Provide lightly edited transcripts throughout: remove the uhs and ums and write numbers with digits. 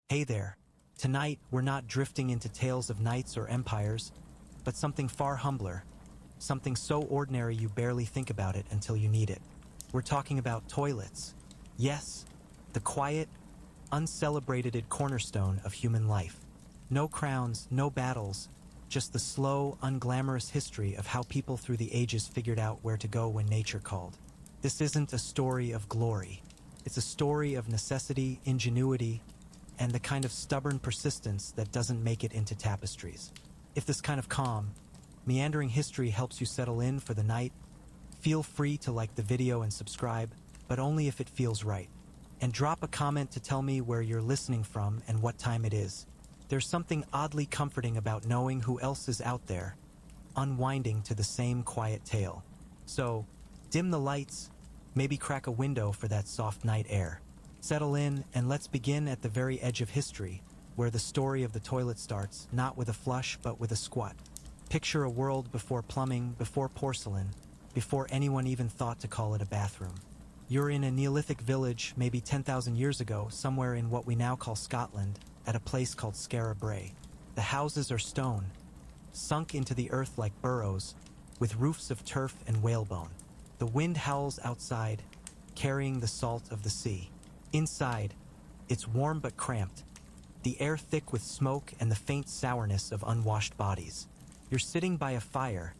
Hey there. Tonight, we're not drifting into tales of knights or empires, but something far humbler. Something so ordinary you barely think about it until you need it. We're talking about toilets. Yes, the quiet, uncelebrated cornerstone of human life. No crowns, no battles, just the slow, unglamorous history of how people through the ages figured out where to go when nature called. This isn't a story of glory. It's a story of necessity, ingenuity, and the kind of stubborn persistence that doesn't make it into tapestries. If this kind of calm, meandering history helps you settle in for the night, feel free to like the video and subscribe, but only if it feels right. And drop a comment to tell me where you're listening from and what time it is. There's something oddly comforting about knowing who else is out there, unwinding to the same quiet tale. So, dim the lights, maybe crack a window for that soft night air. Settle in, and let's begin at the very edge of history, where the story of the toilet starts, not with a flush, but with a squat. Picture a world before plumbing, before porcelain, before anyone even thought to call it a bathroom. You're in a Neolithic village, maybe 10,000 years ago, somewhere in what we now call Scotland, at a place called Skara Brae. The houses are stone, sunk into the earth like burrows, with roofs of turf and whalebone. The wind howls outside, carrying the salt of the sea. Inside, it's warm but cramped, the air thick with smoke and the faint sourness of unwashed bodies. You're sitting by a fire,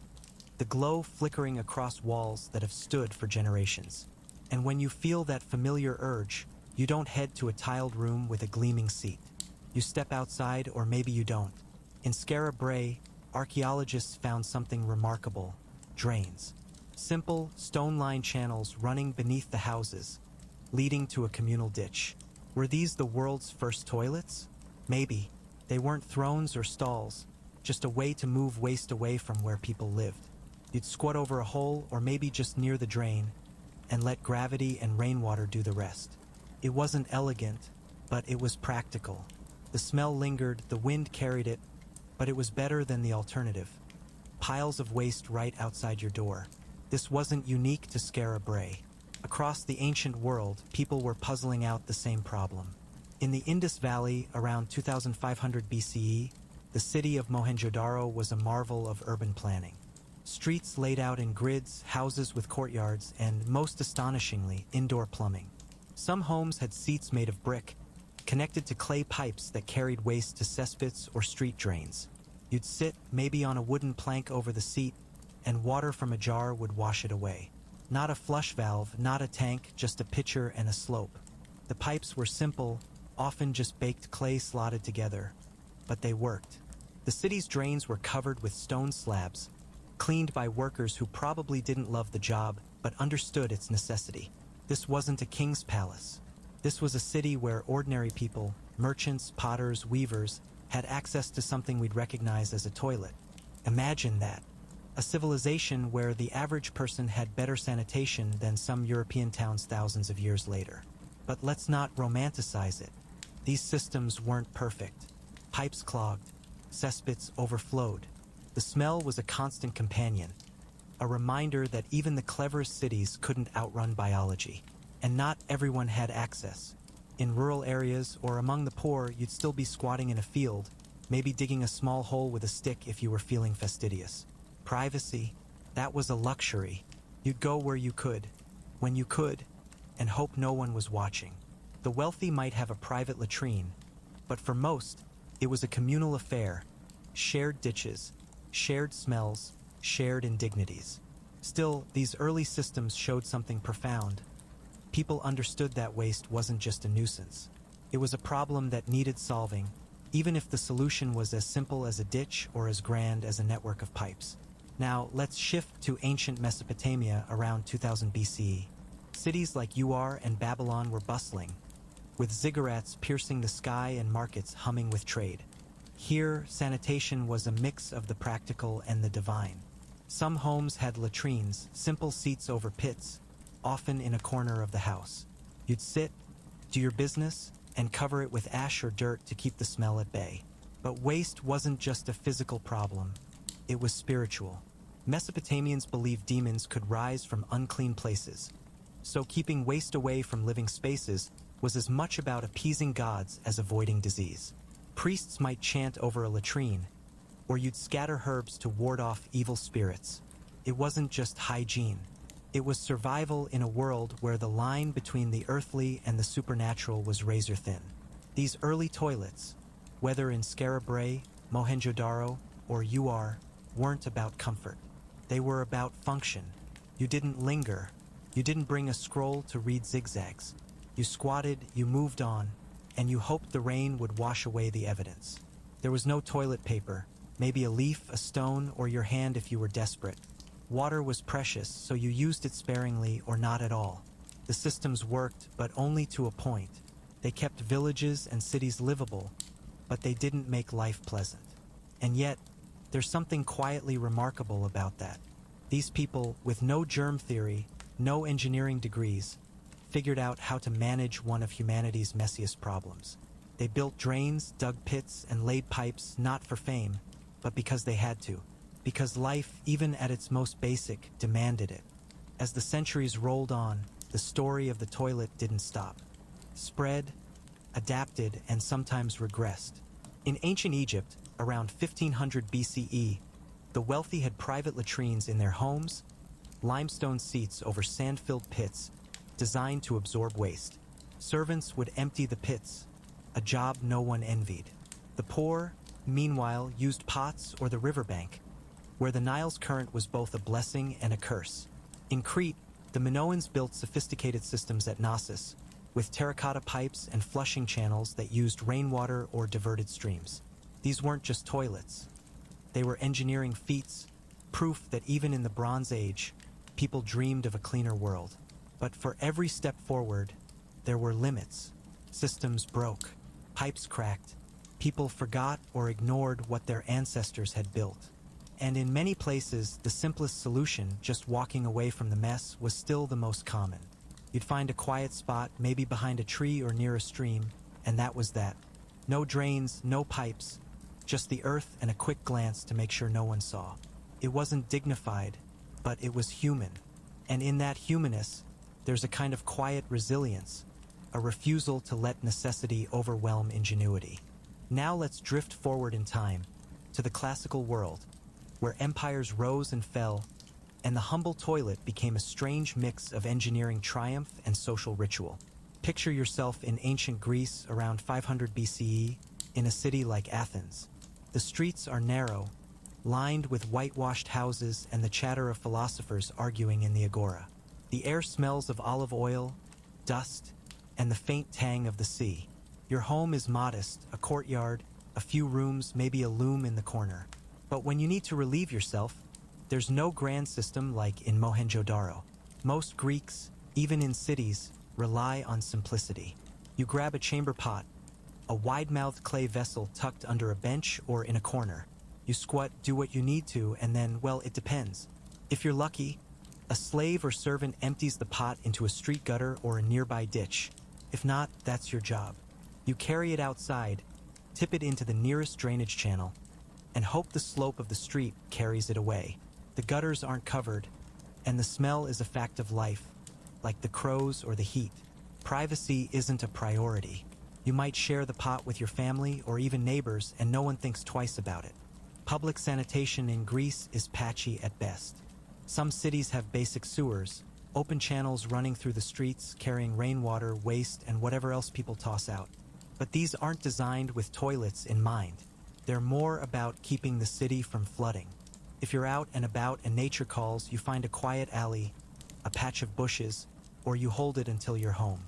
the glow flickering across walls that have stood for generations. And when you feel that familiar urge, you don't head to a tiled room with a gleaming seat. You step outside, or maybe you don't. In Skara Brae, archaeologists found something remarkable: drains. Simple, stone-lined channels running beneath the houses, leading to a communal ditch. Were these the world's first toilets? Maybe. They weren't thrones or stalls, just a way to move waste away from where people lived. You'd squat over a hole, or maybe just near the drain, and let gravity and rainwater do the rest. It wasn't elegant, but it was practical. The smell lingered, the wind carried it, but it was better than the alternative. Piles of waste right outside your door. This wasn't unique to Skara Brae. Across the ancient world, people were puzzling out the same problem. In the Indus Valley, around 2500 BCE, the city of Mohenjo-daro was a marvel of urban planning. Streets laid out in grids, houses with courtyards, and, most astonishingly, indoor plumbing. Some homes had seats made of brick, connected to clay pipes that carried waste to cesspits or street drains. You'd sit, maybe on a wooden plank over the seat, and water from a jar would wash it away. Not a flush valve, not a tank, just a pitcher and a slope. The pipes were simple, often just baked clay slotted together, but they worked. The city's drains were covered with stone slabs, cleaned by workers who probably didn't love the job, but understood its necessity. This wasn't a king's palace. This was a city where ordinary people, merchants, potters, weavers, had access to something we'd recognize as a toilet. Imagine that. A civilization where the average person had better sanitation than some European towns thousands of years later. But let's not romanticize it. These systems weren't perfect. Pipes clogged, cesspits overflowed. The smell was a constant companion, a reminder that even the cleverest cities couldn't outrun biology. And not everyone had access. In rural areas or among the poor, you'd still be squatting in a field, maybe digging a small hole with a stick if you were feeling fastidious. Privacy, that was a luxury. You'd go where you could, when you could, and hope no one was watching. The wealthy might have a private latrine, but for most, it was a communal affair. Shared ditches, shared smells, shared indignities. Still, these early systems showed something profound. People understood that waste wasn't just a nuisance. It was a problem that needed solving, even if the solution was as simple as a ditch or as grand as a network of pipes. Now, let's shift to ancient Mesopotamia around 2000 BCE. Cities like Ur and Babylon were bustling, with ziggurats piercing the sky and markets humming with trade. Here, sanitation was a mix of the practical and the divine. Some homes had latrines, simple seats over pits, often in a corner of the house. You'd sit, do your business, and cover it with ash or dirt to keep the smell at bay. But waste wasn't just a physical problem, it was spiritual. Mesopotamians believed demons could rise from unclean places, so keeping waste away from living spaces was as much about appeasing gods as avoiding disease. Priests might chant over a latrine, or you'd scatter herbs to ward off evil spirits. It wasn't just hygiene. It was survival in a world where the line between the earthly and the supernatural was razor thin. These early toilets, whether in Skara Mohenjo-Daro, or UR, weren't about comfort. They were about function. You didn't linger. You didn't bring a scroll to read zigzags. You squatted, you moved on, and you hoped the rain would wash away the evidence. There was no toilet paper, maybe a leaf, a stone, or your hand if you were desperate. Water was precious, so you used it sparingly or not at all. The systems worked, but only to a point. They kept villages and cities livable, but they didn't make life pleasant. And yet, there's something quietly remarkable about that. These people, with no germ theory, no engineering degrees, figured out how to manage one of humanity's messiest problems. They built drains, dug pits, and laid pipes not for fame, but because they had to. Because life, even at its most basic, demanded it. As the centuries rolled on, the story of the toilet didn't stop. Spread, adapted, and sometimes regressed. In ancient Egypt, around 1500 BCE, the wealthy had private latrines in their homes, limestone seats over sand-filled pits, designed to absorb waste. Servants would empty the pits, a job no one envied. The poor, meanwhile, used pots or the riverbank, where the Nile's current was both a blessing and a curse. In Crete, the Minoans built sophisticated systems at Knossos, with terracotta pipes and flushing channels that used rainwater or diverted streams. These weren't just toilets. They were engineering feats, proof that even in the Bronze Age, people dreamed of a cleaner world. But for every step forward, there were limits. Systems broke, pipes cracked, people forgot or ignored what their ancestors had built. And in many places, the simplest solution, just walking away from the mess, was still the most common. You'd find a quiet spot, maybe behind a tree or near a stream, and that was that. No drains, no pipes, just the earth and a quick glance to make sure no one saw. It wasn't dignified, but it was human. And in that humanness, there's a kind of quiet resilience, a refusal to let necessity overwhelm ingenuity. Now let's drift forward in time, to the classical world, where empires rose and fell, and the humble toilet became a strange mix of engineering triumph and social ritual. Picture yourself in ancient Greece around 500 BCE, in a city like Athens. The streets are narrow, lined with whitewashed houses and the chatter of philosophers arguing in the agora. The air smells of olive oil, dust, and the faint tang of the sea. Your home is modest, a courtyard, a few rooms, maybe a loom in the corner. But when you need to relieve yourself, there's no grand system like in Mohenjo-Daro. Most Greeks, even in cities, rely on simplicity. You grab a chamber pot, a wide-mouthed clay vessel tucked under a bench or in a corner. You squat, do what you need to, and then, well, it depends. If you're lucky, a slave or servant empties the pot into a street gutter or a nearby ditch. If not, that's your job. You carry it outside, tip it into the nearest drainage channel, and hope the slope of the street carries it away. The gutters aren't covered, and the smell is a fact of life, like the crows or the heat. Privacy isn't a priority. You might share the pot with your family or even neighbors, and no one thinks twice about it. Public sanitation in Greece is patchy at best. Some cities have basic sewers, open channels running through the streets, carrying rainwater, waste, and whatever else people toss out. But these aren't designed with toilets in mind. They're more about keeping the city from flooding. If you're out and about and nature calls, you find a quiet alley, a patch of bushes, or you hold it until you're home.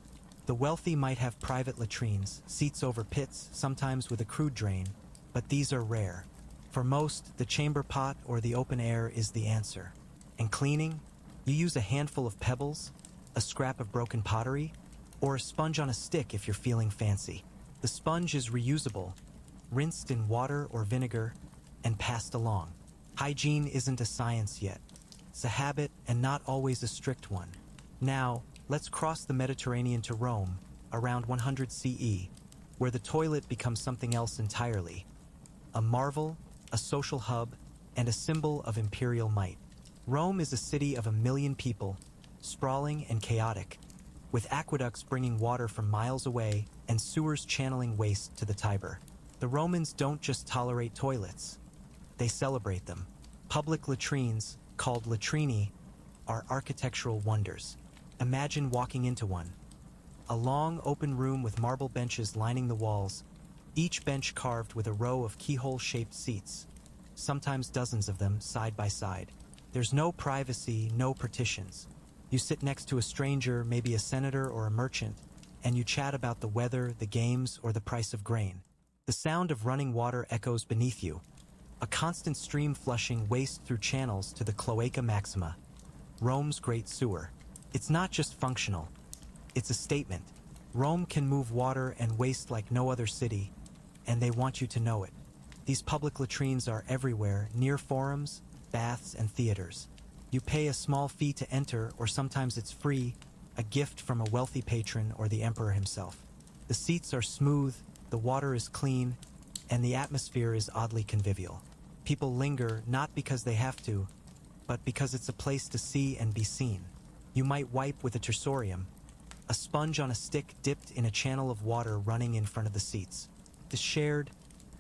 The wealthy might have private latrines, seats over pits, sometimes with a crude drain, but these are rare. For most, the chamber pot or the open air is the answer. And cleaning? You use a handful of pebbles, a scrap of broken pottery, or a sponge on a stick if you're feeling fancy. The sponge is reusable, rinsed in water or vinegar, and passed along. Hygiene isn't a science yet. It's a habit and not always a strict one. Now, let's cross the Mediterranean to Rome, around 100 CE, where the toilet becomes something else entirely. A marvel, a social hub, and a symbol of imperial might. Rome is a city of 1 million people, sprawling and chaotic, with aqueducts bringing water from miles away and sewers channeling waste to the Tiber. The Romans don't just tolerate toilets, they celebrate them. Public latrines, called latrini, are architectural wonders. Imagine walking into one. A long, open room with marble benches lining the walls, each bench carved with a row of keyhole-shaped seats, sometimes dozens of them side by side. There's no privacy, no partitions. You sit next to a stranger, maybe a senator or a merchant, and you chat about the weather, the games, or the price of grain. The sound of running water echoes beneath you, a constant stream flushing waste through channels to the Cloaca Maxima, Rome's great sewer. It's not just functional, it's a statement. Rome can move water and waste like no other city, and they want you to know it. These public latrines are everywhere, near forums, baths, and theaters. You pay a small fee to enter, or sometimes it's free, a gift from a wealthy patron or the emperor himself. The seats are smooth, the water is clean, and the atmosphere is oddly convivial. People linger not because they have to, but because it's a place to see and be seen. You might wipe with a tersorium, a sponge on a stick dipped in a channel of water running in front of the seats. The shared,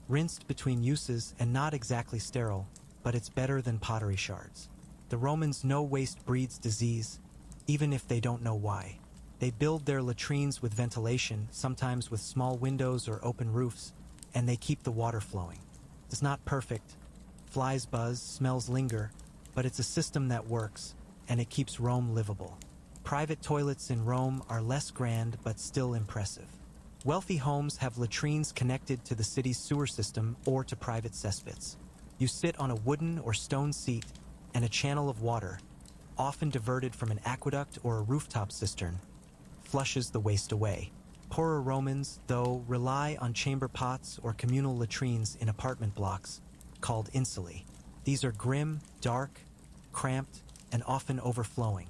rinsed between uses and not exactly sterile, but it's better than pottery shards. The Romans know waste breeds disease, even if they don't know why. They build their latrines with ventilation, sometimes with small windows or open roofs, and they keep the water flowing. It's not perfect. Flies buzz, smells linger, but it's a system that works, and it keeps Rome livable. Private toilets in Rome are less grand but still impressive. Wealthy homes have latrines connected to the city's sewer system or to private cesspits. You sit on a wooden or stone seat, and a channel of water, often diverted from an aqueduct or a rooftop cistern, flushes the waste away. Poorer Romans, though, rely on chamber pots or communal latrines in apartment blocks, called insulae. These are grim, dark, cramped, and often overflowing.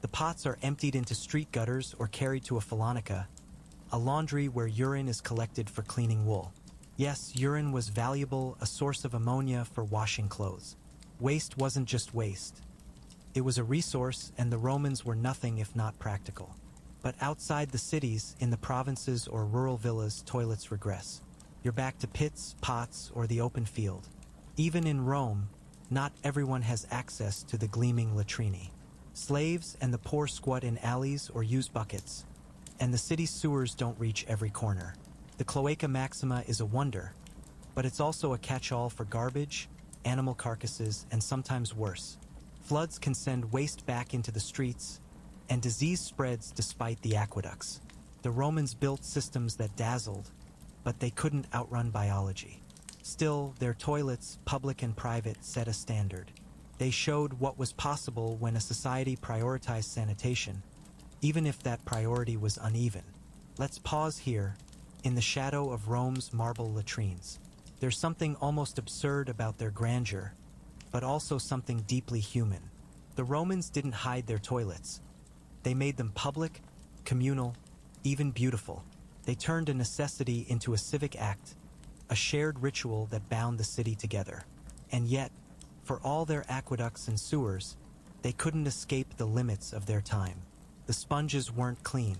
The pots are emptied into street gutters or carried to a falonica, a laundry where urine is collected for cleaning wool. Yes, urine was valuable, a source of ammonia for washing clothes. Waste wasn't just waste. It was a resource, and the Romans were nothing if not practical. But outside the cities, in the provinces or rural villas, toilets regress. You're back to pits, pots, or the open field. Even in Rome, not everyone has access to the gleaming latrini. Slaves and the poor squat in alleys or use buckets, and the city's sewers don't reach every corner. The Cloaca Maxima is a wonder, but it's also a catch-all for garbage, animal carcasses, and sometimes worse. Floods can send waste back into the streets, and disease spreads despite the aqueducts. The Romans built systems that dazzled, but they couldn't outrun biology. Still, their toilets, public and private, set a standard. They showed what was possible when a society prioritized sanitation, even if that priority was uneven. Let's pause here, in the shadow of Rome's marble latrines. There's something almost absurd about their grandeur, but also something deeply human. The Romans didn't hide their toilets. They made them public, communal, even beautiful. They turned a necessity into a civic act, a shared ritual that bound the city together. And yet, for all their aqueducts and sewers, they couldn't escape the limits of their time. The sponges weren't clean.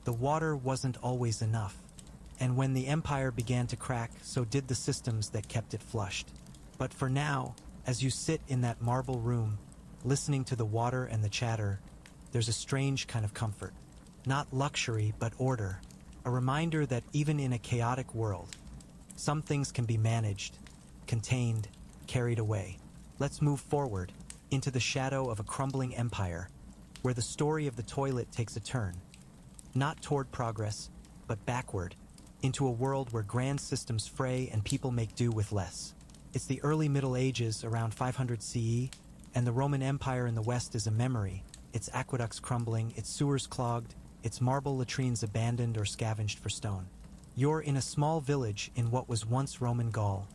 The water wasn't always enough. And when the empire began to crack, so did the systems that kept it flushed. But for now, as you sit in that marble room, listening to the water and the chatter, there's a strange kind of comfort. Not luxury, but order. A reminder that even in a chaotic world, some things can be managed, contained, carried away. Let's move forward, into the shadow of a crumbling empire, where the story of the toilet takes a turn. Not toward progress, but backward, into a world where grand systems fray and people make do with less. It's the early Middle Ages, around 500 CE, and the Roman Empire in the West is a memory, its aqueducts crumbling, its sewers clogged, its marble latrines abandoned or scavenged for stone. You're in a small village in what was once Roman Gaul,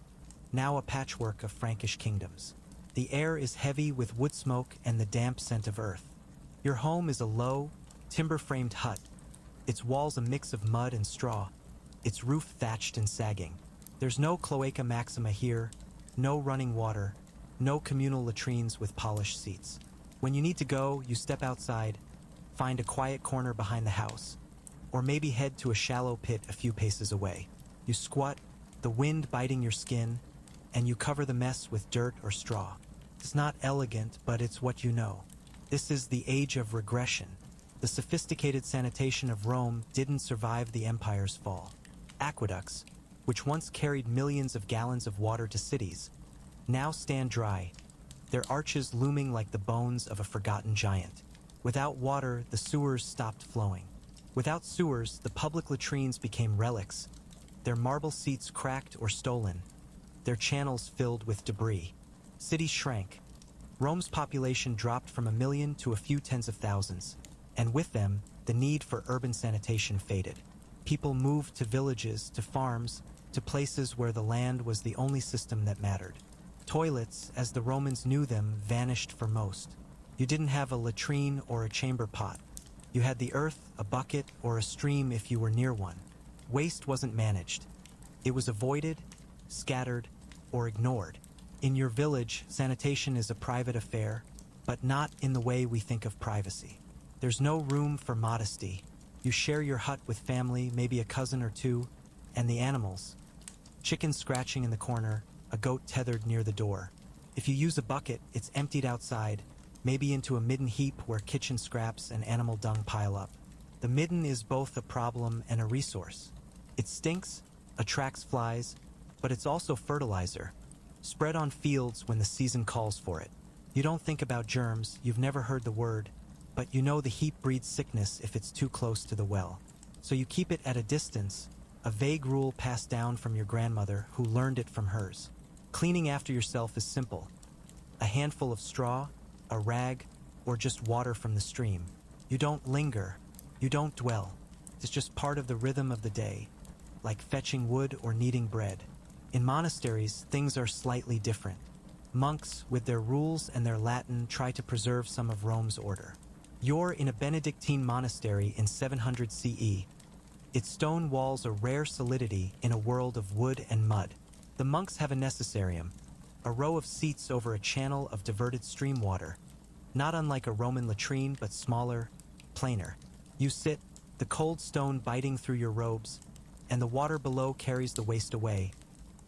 now a patchwork of Frankish kingdoms. The air is heavy with wood smoke and the damp scent of earth. Your home is a low, timber-framed hut, its walls a mix of mud and straw, its roof thatched and sagging. There's no Cloaca Maxima here, no running water, no communal latrines with polished seats. When you need to go, you step outside, find a quiet corner behind the house, or maybe head to a shallow pit a few paces away. You squat, the wind biting your skin, and you cover the mess with dirt or straw. It's not elegant, but it's what you know. This is the age of regression. The sophisticated sanitation of Rome didn't survive the empire's fall. Aqueducts, which once carried millions of gallons of water to cities, now stand dry, their arches looming like the bones of a forgotten giant. Without water, the sewers stopped flowing. Without sewers, the public latrines became relics, their marble seats cracked or stolen, their channels filled with debris. Cities shrank. Rome's population dropped from 1 million to a few tens of thousands, and with them, the need for urban sanitation faded. People moved to villages, to farms, to places where the land was the only system that mattered. Toilets, as the Romans knew them, vanished for most. You didn't have a latrine or a chamber pot. You had the earth, a bucket, or a stream if you were near one. Waste wasn't managed. It was avoided, scattered, or ignored. In your village, sanitation is a private affair, but not in the way we think of privacy. There's no room for modesty. You share your hut with family, maybe a cousin or two, and the animals. Chickens scratching in the corner, a goat tethered near the door. If you use a bucket, it's emptied outside, maybe into a midden heap where kitchen scraps and animal dung pile up. The midden is both a problem and a resource. It stinks, attracts flies, but it's also fertilizer. Spread on fields when the season calls for it. You don't think about germs, you've never heard the word, but you know the heap breeds sickness if it's too close to the well. So you keep it at a distance, a vague rule passed down from your grandmother who learned it from hers. Cleaning after yourself is simple. A handful of straw, a rag, or just water from the stream. You don't linger, you don't dwell. It's just part of the rhythm of the day, like fetching wood or kneading bread. In monasteries, things are slightly different. Monks, with their rules and their Latin, try to preserve some of Rome's order. You're in a Benedictine monastery in 700 CE. Its stone walls a rare solidity in a world of wood and mud. The monks have a necessarium, a row of seats over a channel of diverted stream water, not unlike a Roman latrine but smaller, plainer. You sit, the cold stone biting through your robes, and the water below carries the waste away,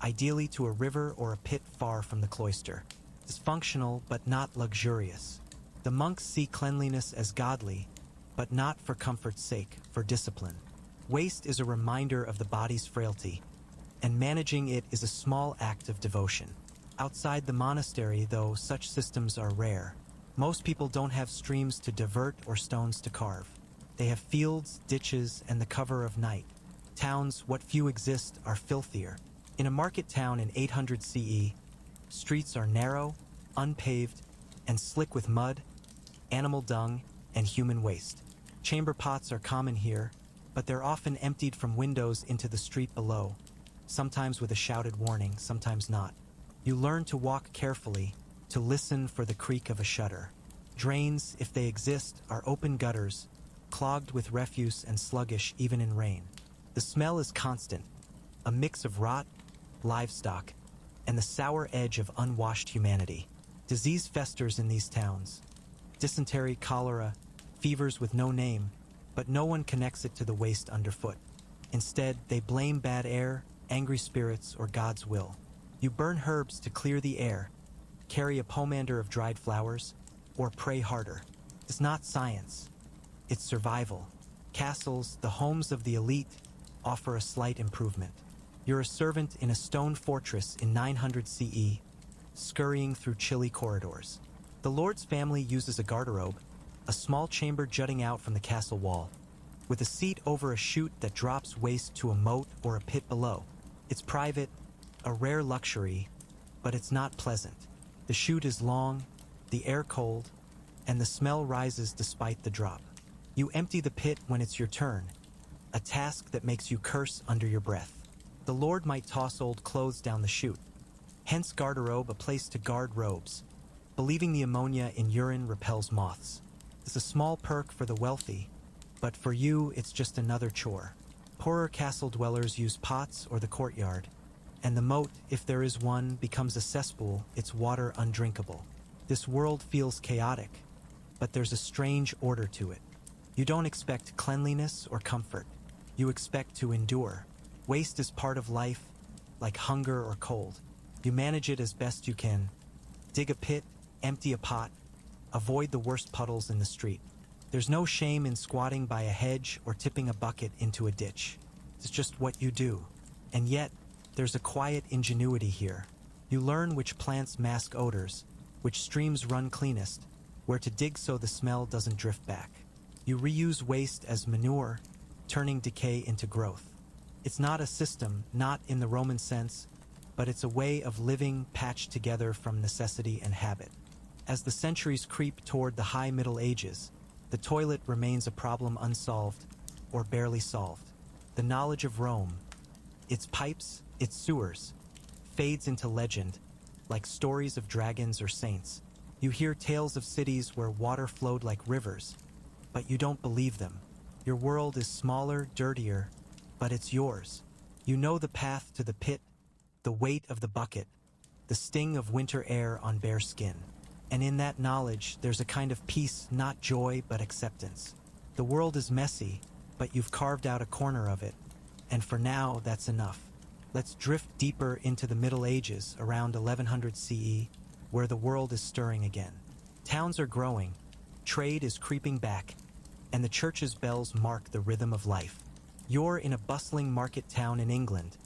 ideally to a river or a pit far from the cloister. It's functional but not luxurious. The monks see cleanliness as godly, but not for comfort's sake, for discipline. Waste is a reminder of the body's frailty, and managing it is a small act of devotion. Outside the monastery, though, such systems are rare. Most people don't have streams to divert or stones to carve. They have fields, ditches, and the cover of night. Towns, what few exist, are filthier. In a market town in 800 CE, streets are narrow, unpaved, and slick with mud, animal dung, and human waste. Chamber pots are common here, but they're often emptied from windows into the street below, sometimes with a shouted warning, sometimes not. You learn to walk carefully, to listen for the creak of a shutter. Drains, if they exist, are open gutters, clogged with refuse and sluggish even in rain. The smell is constant, a mix of rot, livestock, and the sour edge of unwashed humanity. Disease festers in these towns. Dysentery, cholera, fevers with no name, but no one connects it to the waste underfoot. Instead, they blame bad air, angry spirits, or God's will. You burn herbs to clear the air, carry a pomander of dried flowers, or pray harder. It's not science. It's survival. Castles, the homes of the elite, offer a slight improvement. You're a servant in a stone fortress in 900 CE, scurrying through chilly corridors. The Lord's family uses a garderobe, a small chamber jutting out from the castle wall, with a seat over a chute that drops waste to a moat or a pit below. It's private, a rare luxury, but it's not pleasant. The chute is long, the air cold, and the smell rises despite the drop. You empty the pit when it's your turn, a task that makes you curse under your breath. The Lord might toss old clothes down the chute, hence garderobe, a place to guard robes, believing the ammonia in urine repels moths. It's a small perk for the wealthy, but for you it's just another chore. Poorer castle dwellers use pots or the courtyard, and the moat, if there is one, becomes a cesspool, its water undrinkable. This world feels chaotic, but there's a strange order to it. You don't expect cleanliness or comfort. You expect to endure. Waste is part of life, like hunger or cold. You manage it as best you can. Dig a pit, empty a pot, avoid the worst puddles in the street. There's no shame in squatting by a hedge or tipping a bucket into a ditch. It's just what you do. And yet, there's a quiet ingenuity here. You learn which plants mask odors, which streams run cleanest, where to dig so the smell doesn't drift back. You reuse waste as manure, turning decay into growth. It's not a system, not in the Roman sense, but it's a way of living patched together from necessity and habit. As the centuries creep toward the high Middle Ages, the toilet remains a problem unsolved, or barely solved. The knowledge of Rome, its pipes, its sewers, fades into legend, like stories of dragons or saints. You hear tales of cities where water flowed like rivers, but you don't believe them. Your world is smaller, dirtier, but it's yours. You know the path to the pit, the weight of the bucket, the sting of winter air on bare skin. And in that knowledge, there's a kind of peace, not joy, but acceptance. The world is messy, but you've carved out a corner of it, and for now, that's enough. Let's drift deeper into the Middle Ages, around 1100 CE, where the world is stirring again. Towns are growing, trade is creeping back, and the church's bells mark the rhythm of life. You're in a bustling market town in England,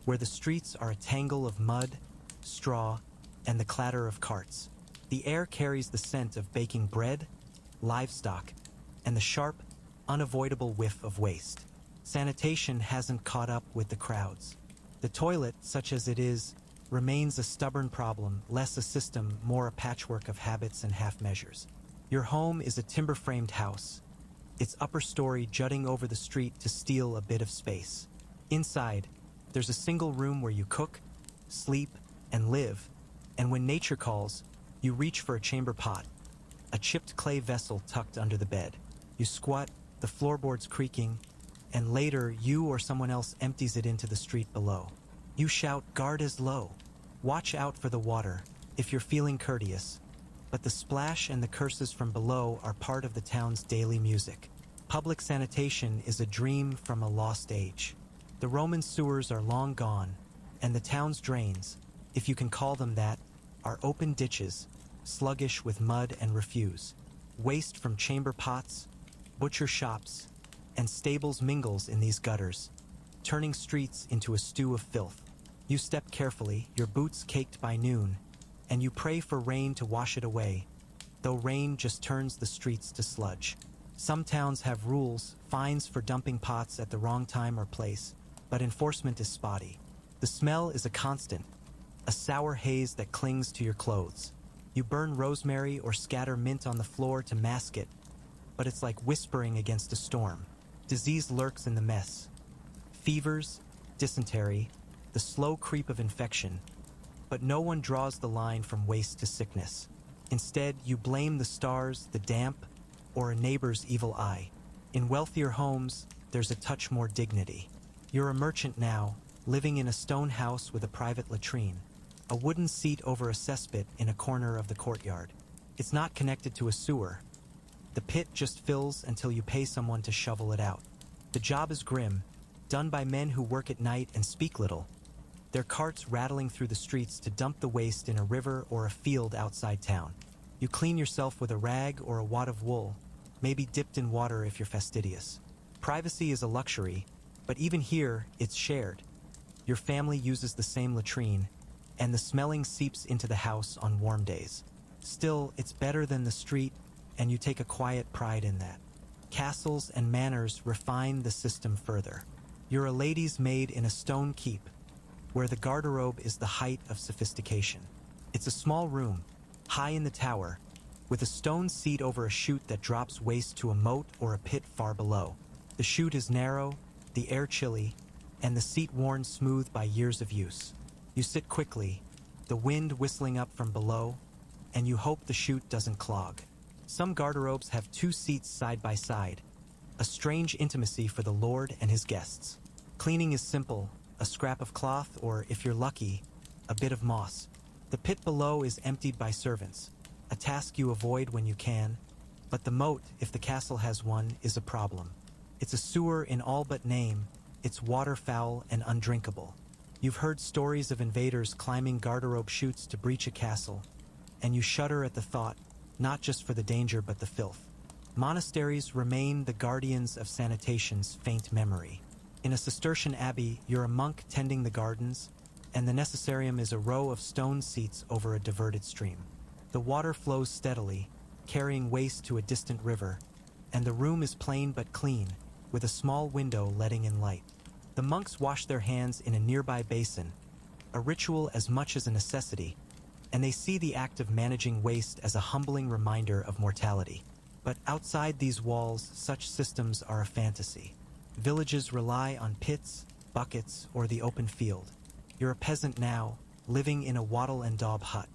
where the streets are a tangle of mud, straw, and the clatter of carts. The air carries the scent of baking bread, livestock, and the sharp, unavoidable whiff of waste. Sanitation hasn't caught up with the crowds. The toilet, such as it is, remains a stubborn problem, less a system, more a patchwork of habits and half-measures. Your home is a timber-framed house, its upper story jutting over the street to steal a bit of space. Inside, there's a single room where you cook, sleep, and live, and when nature calls, you reach for a chamber pot, a chipped clay vessel tucked under the bed. You squat, the floorboards creaking, and later you or someone else empties it into the street below. You shout, "Guard is low. Watch out for the water," if you're feeling courteous. But the splash and the curses from below are part of the town's daily music. Public sanitation is a dream from a lost age. The Roman sewers are long gone, and the town's drains, if you can call them that, are open ditches, sluggish with mud and refuse. Waste from chamber pots, butcher shops, and stables mingles in these gutters, turning streets into a stew of filth. You step carefully, your boots caked by noon, and you pray for rain to wash it away, though rain just turns the streets to sludge. Some towns have rules, fines for dumping pots at the wrong time or place, but enforcement is spotty. The smell is a constant, a sour haze that clings to your clothes. You burn rosemary or scatter mint on the floor to mask it, but it's like whispering against a storm. Disease lurks in the mess. Fevers, dysentery, the slow creep of infection, but no one draws the line from waste to sickness. Instead, you blame the stars, the damp, or a neighbor's evil eye. In wealthier homes, there's a touch more dignity. You're a merchant now, living in a stone house with a private latrine, a wooden seat over a cesspit in a corner of the courtyard. It's not connected to a sewer. The pit just fills until you pay someone to shovel it out. The job is grim, done by men who work at night and speak little. Their carts rattling through the streets to dump the waste in a river or a field outside town. You clean yourself with a rag or a wad of wool, maybe dipped in water if you're fastidious. Privacy is a luxury, but even here, it's shared. Your family uses the same latrine, and the smelling seeps into the house on warm days. Still, it's better than the street, and you take a quiet pride in that. Castles and manors refine the system further. You're a lady's maid in a stone keep, where the garderobe is the height of sophistication. It's a small room, high in the tower, with a stone seat over a chute that drops waste to a moat or a pit far below. The chute is narrow, the air chilly, and the seat worn smooth by years of use. You sit quickly, the wind whistling up from below, and you hope the chute doesn't clog. Some garderobes have two seats side by side, a strange intimacy for the lord and his guests. Cleaning is simple, a scrap of cloth or, if you're lucky, a bit of moss. The pit below is emptied by servants, a task you avoid when you can, But the moat, if the castle has one, is a problem. It's a sewer in all but name, it's waterfoul and undrinkable. You've heard stories of invaders climbing garderobe chutes to breach a castle, and you shudder at the thought, not just for the danger but the filth. Monasteries remain the guardians of sanitation's faint memory. In a Cistercian abbey, you're a monk tending the gardens, and the necessarium is a row of stone seats over a diverted stream. The water flows steadily, carrying waste to a distant river, and the room is plain but clean, with a small window letting in light. The monks wash their hands in a nearby basin, a ritual as much as a necessity, and they see the act of managing waste as a humbling reminder of mortality. But outside these walls, such systems are a fantasy. Villages rely on pits, buckets, or the open field. You're a peasant now, living in a wattle and daub hut.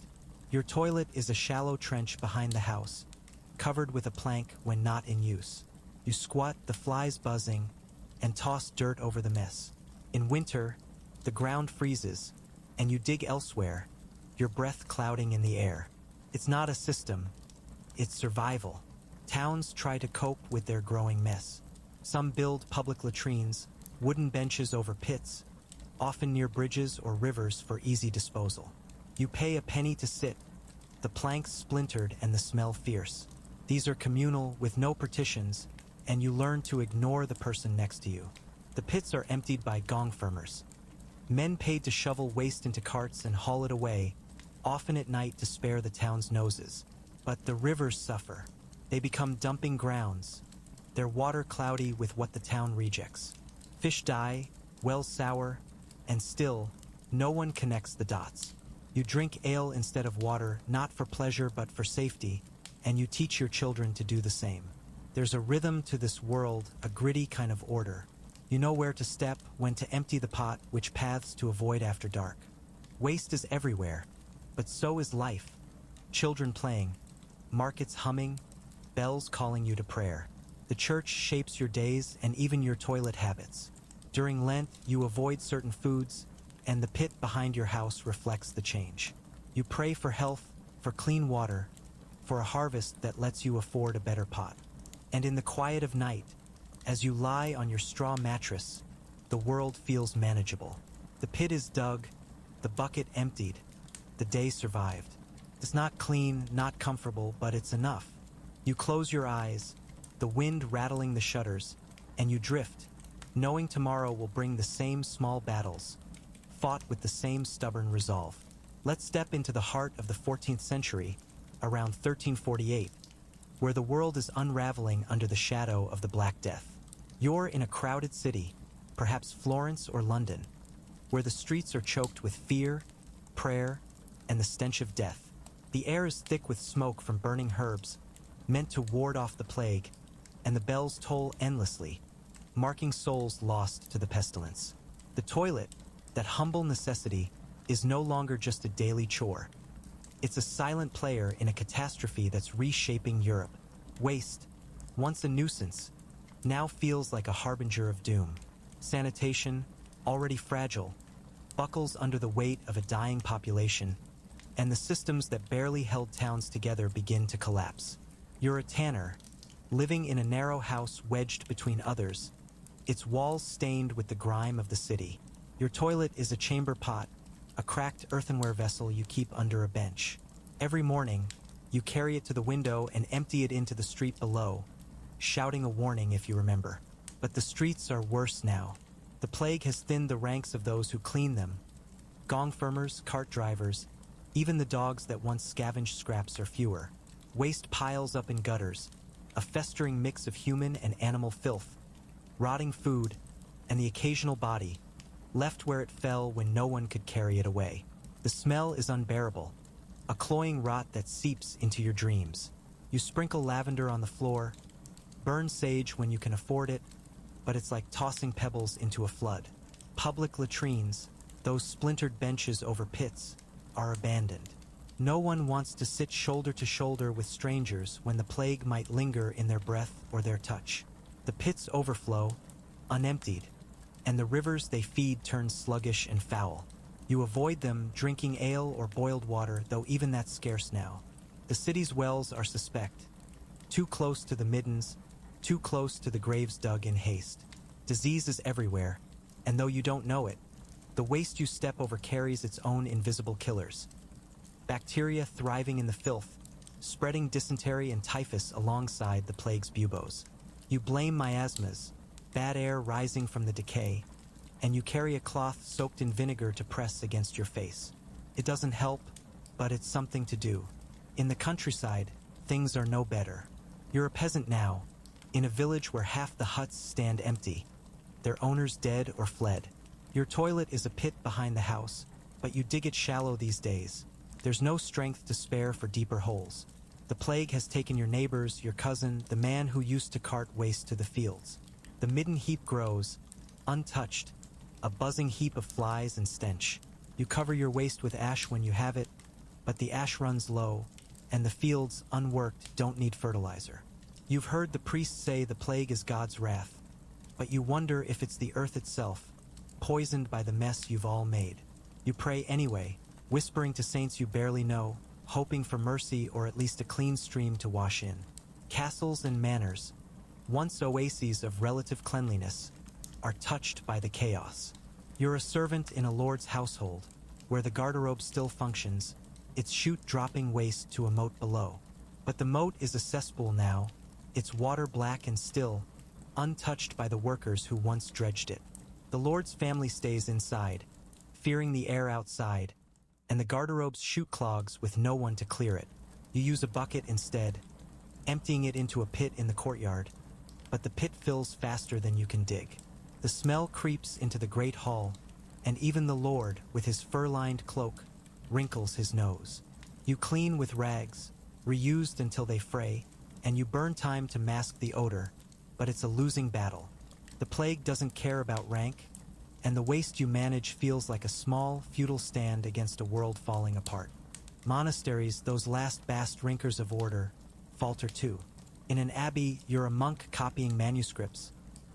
Your toilet is a shallow trench behind the house, covered with a plank when not in use. You squat, the flies buzzing, and toss dirt over the mess. In winter, the ground freezes, and you dig elsewhere, your breath clouding in the air. It's not a system, it's survival. Towns try to cope with their growing mess. Some build public latrines, wooden benches over pits, often near bridges or rivers for easy disposal. You pay a penny to sit, the planks splintered and the smell fierce. These are communal, with no partitions, and you learn to ignore the person next to you. The pits are emptied by gong firmers, men paid to shovel waste into carts and haul it away, often at night to spare the town's noses. But the rivers suffer. They become dumping grounds, their water cloudy with what the town rejects. Fish die, wells sour, and still, no one connects the dots. You drink ale instead of water, not for pleasure but for safety, and you teach your children to do the same. There's a rhythm to this world, a gritty kind of order. You know where to step, when to empty the pot, which paths to avoid after dark. Waste is everywhere, but so is life. Children playing, markets humming, bells calling you to prayer. The church shapes your days and even your toilet habits. During Lent, you avoid certain foods, and the pit behind your house reflects the change. You pray for health, for clean water, for a harvest that lets you afford a better pot. And in the quiet of night, as you lie on your straw mattress, the world feels manageable. The pit is dug, the bucket emptied, the day survived. It's not clean, not comfortable, but it's enough. You close your eyes, the wind rattling the shutters, and you drift, knowing tomorrow will bring the same small battles, fought with the same stubborn resolve. Let's step into the heart of the 14th century, around 1348, where the world is unraveling under the shadow of the Black Death. You're in a crowded city, perhaps Florence or London, where the streets are choked with fear, prayer, and the stench of death. The air is thick with smoke from burning herbs, meant to ward off the plague, and the bells toll endlessly, marking souls lost to the pestilence. The toilet, that humble necessity, is no longer just a daily chore. It's a silent player in a catastrophe that's reshaping Europe. Waste, once a nuisance, now feels like a harbinger of doom. Sanitation, already fragile, buckles under the weight of a dying population, and the systems that barely held towns together begin to collapse. You're a tanner, living in a narrow house wedged between others, its walls stained with the grime of the city. Your toilet is a chamber pot, a cracked earthenware vessel you keep under a bench. Every morning, you carry it to the window and empty it into the street below, shouting a warning if you remember. But the streets are worse now. The plague has thinned the ranks of those who clean them. Gong firmers, cart drivers, even the dogs that once scavenged scraps are fewer. Waste piles up in gutters, a festering mix of human and animal filth, rotting food, and the occasional body, left where it fell when no one could carry it away. The smell is unbearable, a cloying rot that seeps into your dreams. You sprinkle lavender on the floor, burn sage when you can afford it, but it's like tossing pebbles into a flood. Public latrines, those splintered benches over pits, are abandoned. No one wants to sit shoulder to shoulder with strangers when the plague might linger in their breath or their touch. The pits overflow, unemptied, and the rivers they feed turn sluggish and foul. You avoid them, drinking ale or boiled water, though even that's scarce now. The city's wells are suspect, Too close to the middens, too close to the graves dug in haste. Disease is everywhere, and though you don't know it, the waste you step over carries its own invisible killers. Bacteria thriving in the filth, spreading dysentery and typhus alongside the plague's buboes. You blame miasmas, bad air rising from the decay, and you carry a cloth soaked in vinegar to press against your face. It doesn't help, but it's something to do. In the countryside, things are no better. You're a peasant now, in a village where half the huts stand empty, their owners dead or fled. Your toilet is a pit behind the house, but you dig it shallow these days. There's no strength to spare for deeper holes. The plague has taken your neighbors, your cousin, the man who used to cart waste to the fields. The midden heap grows, untouched, a buzzing heap of flies and stench. You cover your waste with ash when you have it, but the ash runs low, and the fields, unworked, don't need fertilizer. You've heard the priests say the plague is God's wrath, but you wonder if it's the earth itself, poisoned by the mess you've all made. You pray anyway, whispering to saints you barely know, hoping for mercy or at least a clean stream to wash in. Castles and manors, once oases of relative cleanliness, are touched by the chaos. You're a servant in a lord's household, where the garderobe still functions, its chute dropping waste to a moat below. But the moat is a cesspool now, its water black and still, untouched by the workers who once dredged it. The lord's family stays inside, fearing the air outside, and the garderobe's chute clogs with no one to clear it. You use a bucket instead, emptying it into a pit in the courtyard, but the pit fills faster than you can dig. The smell creeps into the great hall, and even the lord, with his fur-lined cloak, wrinkles his nose. You clean with rags, reused until they fray, and you burn time to mask the odor, but it's a losing battle. The plague doesn't care about rank, and the waste you manage feels like a small, futile stand against a world falling apart. Monasteries, those last vast rinkers of order, falter too. In an abbey, you're a monk copying manuscripts,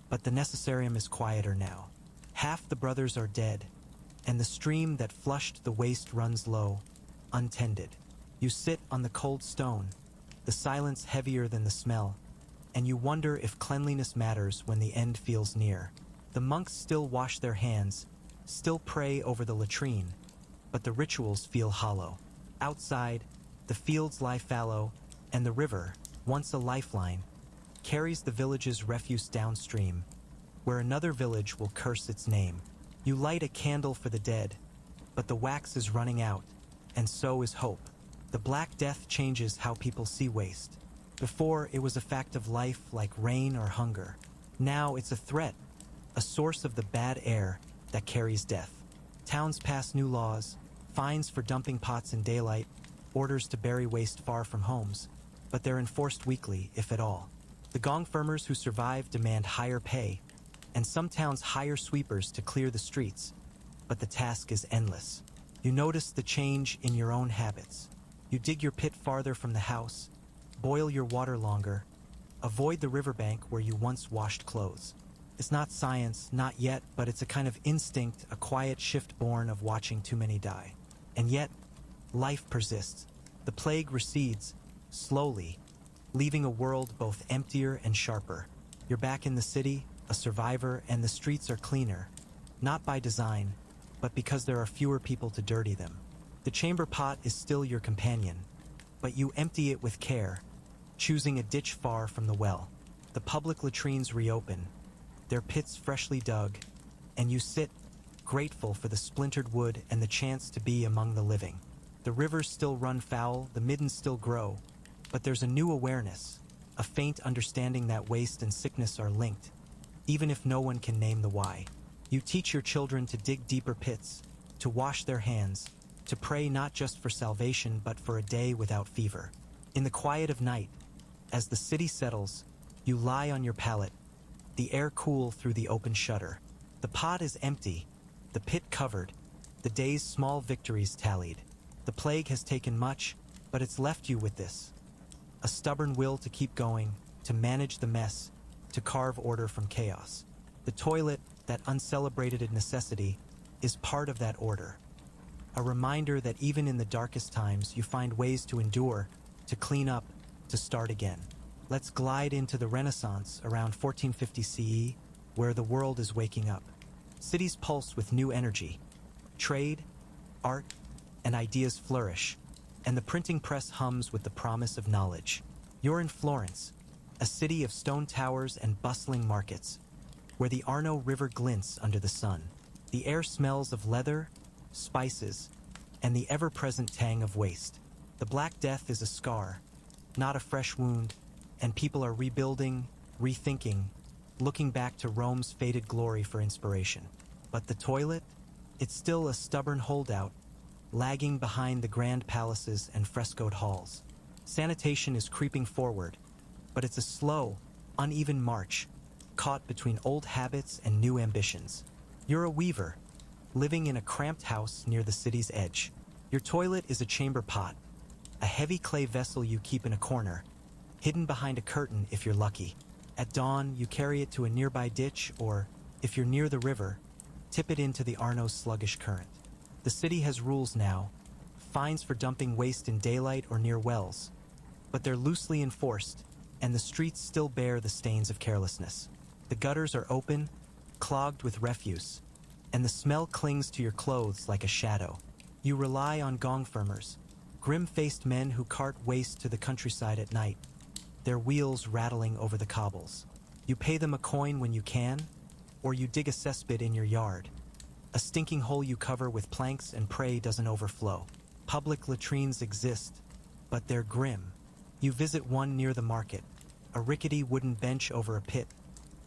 but the necessarium is quieter now. Half the brothers are dead, and the stream that flushed the waste runs low, untended. You sit on the cold stone, the silence heavier than the smell, and you wonder if cleanliness matters when the end feels near. The monks still wash their hands, still pray over the latrine, but the rituals feel hollow. Outside, the fields lie fallow, and the river, once a lifeline, carries the village's refuse downstream, where another village will curse its name. You light a candle for the dead, but the wax is running out, and so is hope. The Black Death changes how people see waste. Before, it was a fact of life like rain or hunger. Now it's a threat, a source of the bad air that carries death. Towns pass new laws, fines for dumping pots in daylight, orders to bury waste far from homes, but they're enforced weekly, if at all. The gong firmers who survive demand higher pay, and some towns hire sweepers to clear the streets, but the task is endless. You notice the change in your own habits. You dig your pit farther from the house, boil your water longer, avoid the riverbank where you once washed clothes. It's not science, not yet, but it's a kind of instinct, a quiet shift born of watching too many die. And yet, life persists. The plague recedes, slowly, leaving a world both emptier and sharper. You're back in the city, a survivor, and the streets are cleaner, not by design, but because there are fewer people to dirty them. The chamber pot is still your companion, but you empty it with care, choosing a ditch far from the well. The public latrines reopen, their pits freshly dug, and you sit, grateful for the splintered wood and the chance to be among the living. The rivers still run foul, the middens still grow, but there's a new awareness, a faint understanding that waste and sickness are linked, even if no one can name the why. You teach your children to dig deeper pits, to wash their hands, to pray not just for salvation but for a day without fever. In the quiet of night, as the city settles, you lie on your pallet, the air cool through the open shutter. The pot is empty, the pit covered, the day's small victories tallied. The plague has taken much, but it's left you with this: a stubborn will to keep going, to manage the mess, to carve order from chaos. The toilet, that uncelebrated necessity, is part of that order. A reminder that even in the darkest times you find ways to endure, to clean up, to start again. Let's glide into the Renaissance around 1450 CE, where the world is waking up. Cities pulse with new energy. Trade, art, and ideas flourish, and the printing press hums with the promise of knowledge. You're in Florence, a city of stone towers and bustling markets, where the Arno River glints under the sun. The air smells of leather, spices, and the ever-present tang of waste. The Black Death is a scar, not a fresh wound, and people are rebuilding, rethinking, looking back to Rome's faded glory for inspiration. But the toilet? It's still a stubborn holdout, lagging behind the grand palaces and frescoed halls. Sanitation is creeping forward, but it's a slow, uneven march, caught between old habits and new ambitions. You're a weaver, living in a cramped house near the city's edge. Your toilet is a chamber pot, a heavy clay vessel you keep in a corner, hidden behind a curtain if you're lucky. At dawn, you carry it to a nearby ditch, or, if you're near the river, tip it into the Arno's sluggish current. The city has rules now, fines for dumping waste in daylight or near wells, but they're loosely enforced, and the streets still bear the stains of carelessness. The gutters are open, clogged with refuse, and the smell clings to your clothes like a shadow. You rely on gong firmers, grim-faced men who cart waste to the countryside at night, their wheels rattling over the cobbles. You pay them a coin when you can, or you dig a cesspit in your yard, a stinking hole you cover with planks and pray doesn't overflow. Public latrines exist, but they're grim. You visit one near the market, a rickety wooden bench over a pit,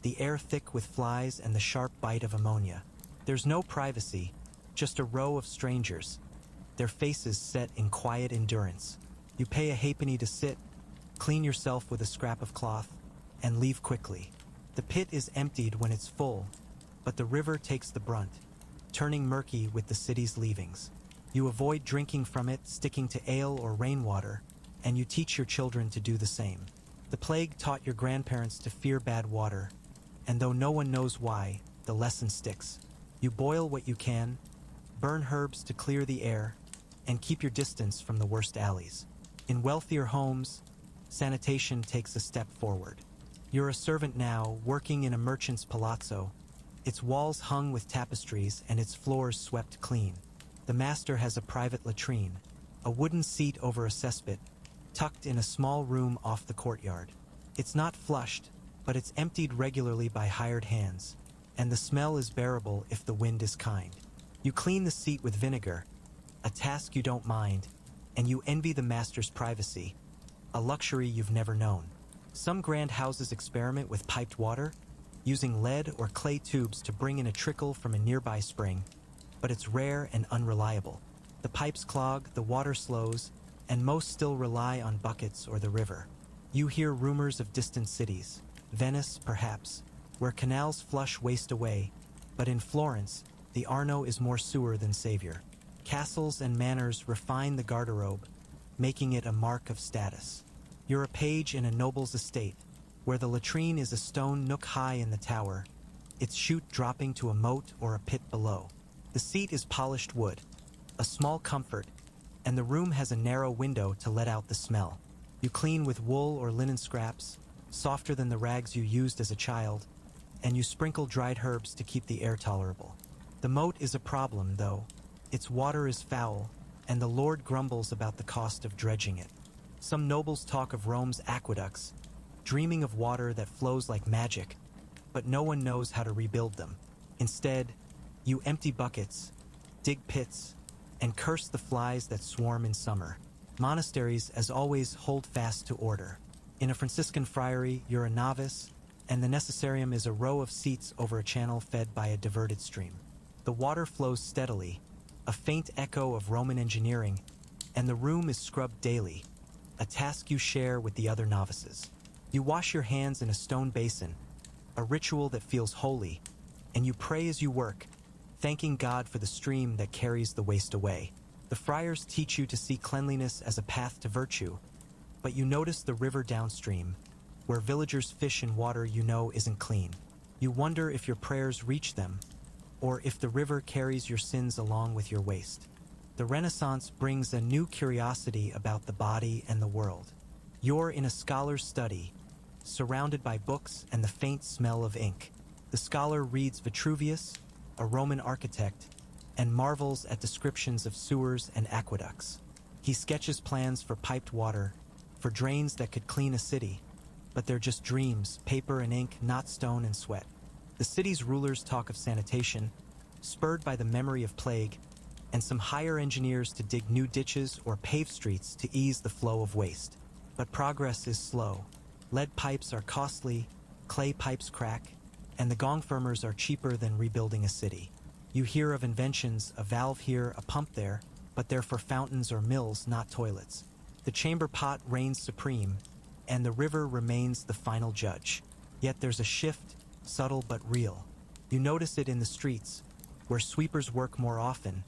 the air thick with flies and the sharp bite of ammonia. There's no privacy, just a row of strangers, their faces set in quiet endurance. You pay a halfpenny to sit, clean yourself with a scrap of cloth, and leave quickly. The pit is emptied when it's full, but the river takes the brunt, turning murky with the city's leavings. You avoid drinking from it, sticking to ale or rainwater, and you teach your children to do the same. The plague taught your grandparents to fear bad water, and though no one knows why, the lesson sticks. You boil what you can, burn herbs to clear the air, and keep your distance from the worst alleys. In wealthier homes, sanitation takes a step forward. You're a servant now, working in a merchant's palazzo, its walls hung with tapestries and its floors swept clean. The master has a private latrine, a wooden seat over a cesspit, tucked in a small room off the courtyard. It's not flushed, but it's emptied regularly by hired hands, and the smell is bearable if the wind is kind. You clean the seat with vinegar, a task you don't mind, and you envy the master's privacy, a luxury you've never known. Some grand houses experiment with piped water, using lead or clay tubes to bring in a trickle from a nearby spring, but it's rare and unreliable. The pipes clog, the water slows, and most still rely on buckets or the river. You hear rumors of distant cities, Venice perhaps, where canals flush waste away, but in Florence, the Arno is more sewer than savior. Castles and manors refine the garderobe, making it a mark of status. You're a page in a noble's estate, where the latrine is a stone nook high in the tower, its chute dropping to a moat or a pit below. The seat is polished wood, a small comfort, and the room has a narrow window to let out the smell. You clean with wool or linen scraps, softer than the rags you used as a child, and you sprinkle dried herbs to keep the air tolerable. The moat is a problem, though. Its water is foul, and the Lord grumbles about the cost of dredging it. Some nobles talk of Rome's aqueducts, dreaming of water that flows like magic, but no one knows how to rebuild them. Instead, you empty buckets, dig pits, and curse the flies that swarm in summer. Monasteries, as always, hold fast to order. In a Franciscan friary, you're a novice, and the necessarium is a row of seats over a channel fed by a diverted stream. The water flows steadily, a faint echo of Roman engineering, and the room is scrubbed daily, a task you share with the other novices. You wash your hands in a stone basin, a ritual that feels holy, and you pray as you work, thanking God for the stream that carries the waste away. The friars teach you to see cleanliness as a path to virtue, but you notice the river downstream, where villagers fish in water you know isn't clean. You wonder if your prayers reach them, or if the river carries your sins along with your waste. The Renaissance brings a new curiosity about the body and the world. You're in a scholar's study, surrounded by books and the faint smell of ink. The scholar reads Vitruvius, a Roman architect, and marvels at descriptions of sewers and aqueducts. He sketches plans for piped water, for drains that could clean a city, but they're just dreams, paper and ink, not stone and sweat. The city's rulers talk of sanitation, spurred by the memory of plague, and some hire engineers to dig new ditches or pave streets to ease the flow of waste. But progress is slow. Lead pipes are costly, clay pipes crack, and the gong firmers are cheaper than rebuilding a city. You hear of inventions, a valve here, a pump there, but they're for fountains or mills, not toilets. The chamber pot reigns supreme, and the river remains the final judge. Yet there's a shift, subtle but real. You notice it in the streets, where sweepers work more often,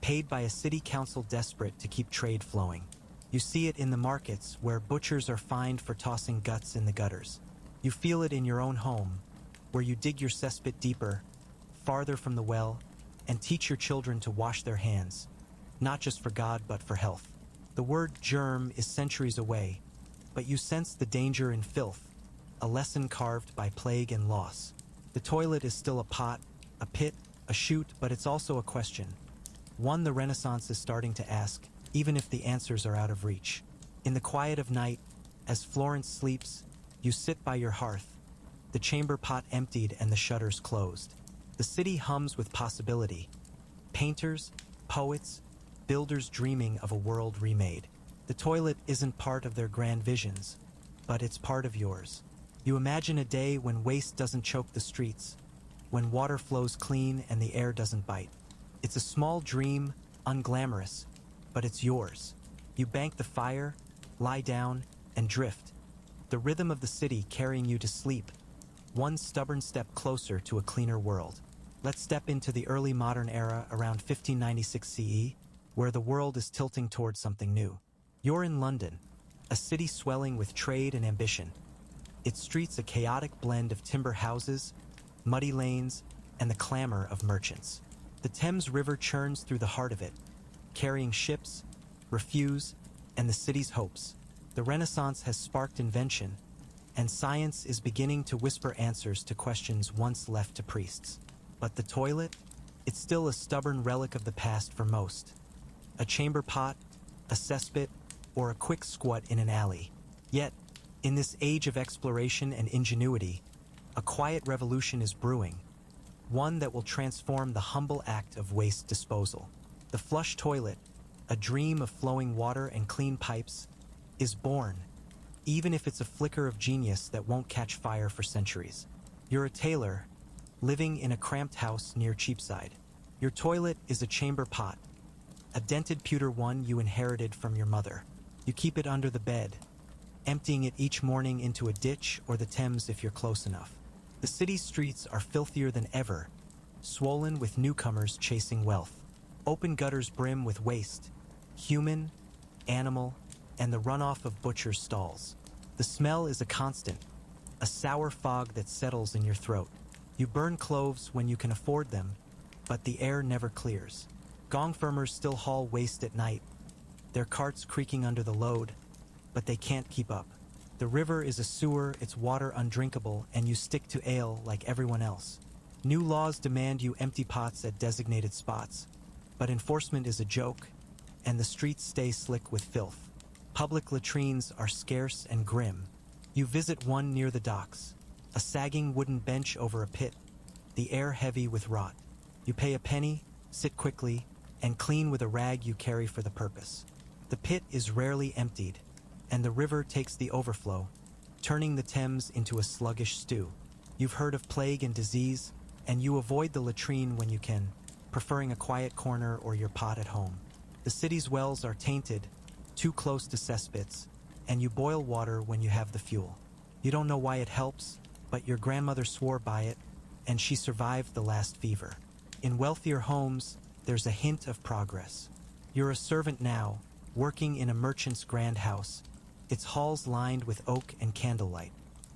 paid by a city council desperate to keep trade flowing. You see it in the markets, where butchers are fined for tossing guts in the gutters. You feel it in your own home, where you dig your cesspit deeper, farther from the well, and teach your children to wash their hands, not just for God but for health. The word germ is centuries away, but you sense the danger in filth, a lesson carved by plague and loss. The toilet is still a pot, a pit, a chute, but it's also a question. One the Renaissance is starting to ask, even if the answers are out of reach. In the quiet of night, as Florence sleeps, you sit by your hearth, the chamber pot emptied and the shutters closed. The city hums with possibility. Painters, poets, builders dreaming of a world remade. The toilet isn't part of their grand visions, but it's part of yours. You imagine a day when waste doesn't choke the streets, when water flows clean and the air doesn't bite. It's a small dream, unglamorous, but it's yours. You bank the fire, lie down, and drift. The rhythm of the city carrying you to sleep, one stubborn step closer to a cleaner world. Let's step into the early modern era around 1596 CE, where the world is tilting towards something new. You're in London, a city swelling with trade and ambition. Its streets a chaotic blend of timber houses, muddy lanes, and the clamor of merchants. The Thames River churns through the heart of it, carrying ships, refuse, and the city's hopes. The Renaissance has sparked invention, and science is beginning to whisper answers to questions once left to priests. But the toilet? It's still a stubborn relic of the past for most. A chamber pot, a cesspit, or a quick squat in an alley. Yet, in this age of exploration and ingenuity, a quiet revolution is brewing, one that will transform the humble act of waste disposal. The flush toilet, a dream of flowing water and clean pipes, is born, even if it's a flicker of genius that won't catch fire for centuries. You're a tailor, living in a cramped house near Cheapside. Your toilet is a chamber pot, a dented pewter one you inherited from your mother. You keep it under the bed, emptying it each morning into a ditch or the Thames if you're close enough. The city's streets are filthier than ever, swollen with newcomers chasing wealth. Open gutters brim with waste, human, animal, and the runoff of butchers' stalls. The smell is a constant, a sour fog that settles in your throat. You burn cloves when you can afford them, but the air never clears. Gong firmers still haul waste at night, their carts creaking under the load, but they can't keep up. The river is a sewer, its water undrinkable, and you stick to ale like everyone else. New laws demand you empty pots at designated spots, but enforcement is a joke, and the streets stay slick with filth. Public latrines are scarce and grim. You visit one near the docks, a sagging wooden bench over a pit, the air heavy with rot. You pay a penny, sit quickly, and clean with a rag you carry for the purpose. The pit is rarely emptied, and the river takes the overflow, turning the Thames into a sluggish stew. You've heard of plague and disease, and you avoid the latrine when you can, preferring a quiet corner or your pot at home. The city's wells are tainted, too close to cesspits, and you boil water when you have the fuel. You don't know why it helps, but your grandmother swore by it, and she survived the last fever. In wealthier homes, there's a hint of progress. You're a servant now, working in a merchant's grand house, its halls lined with oak and candlelight.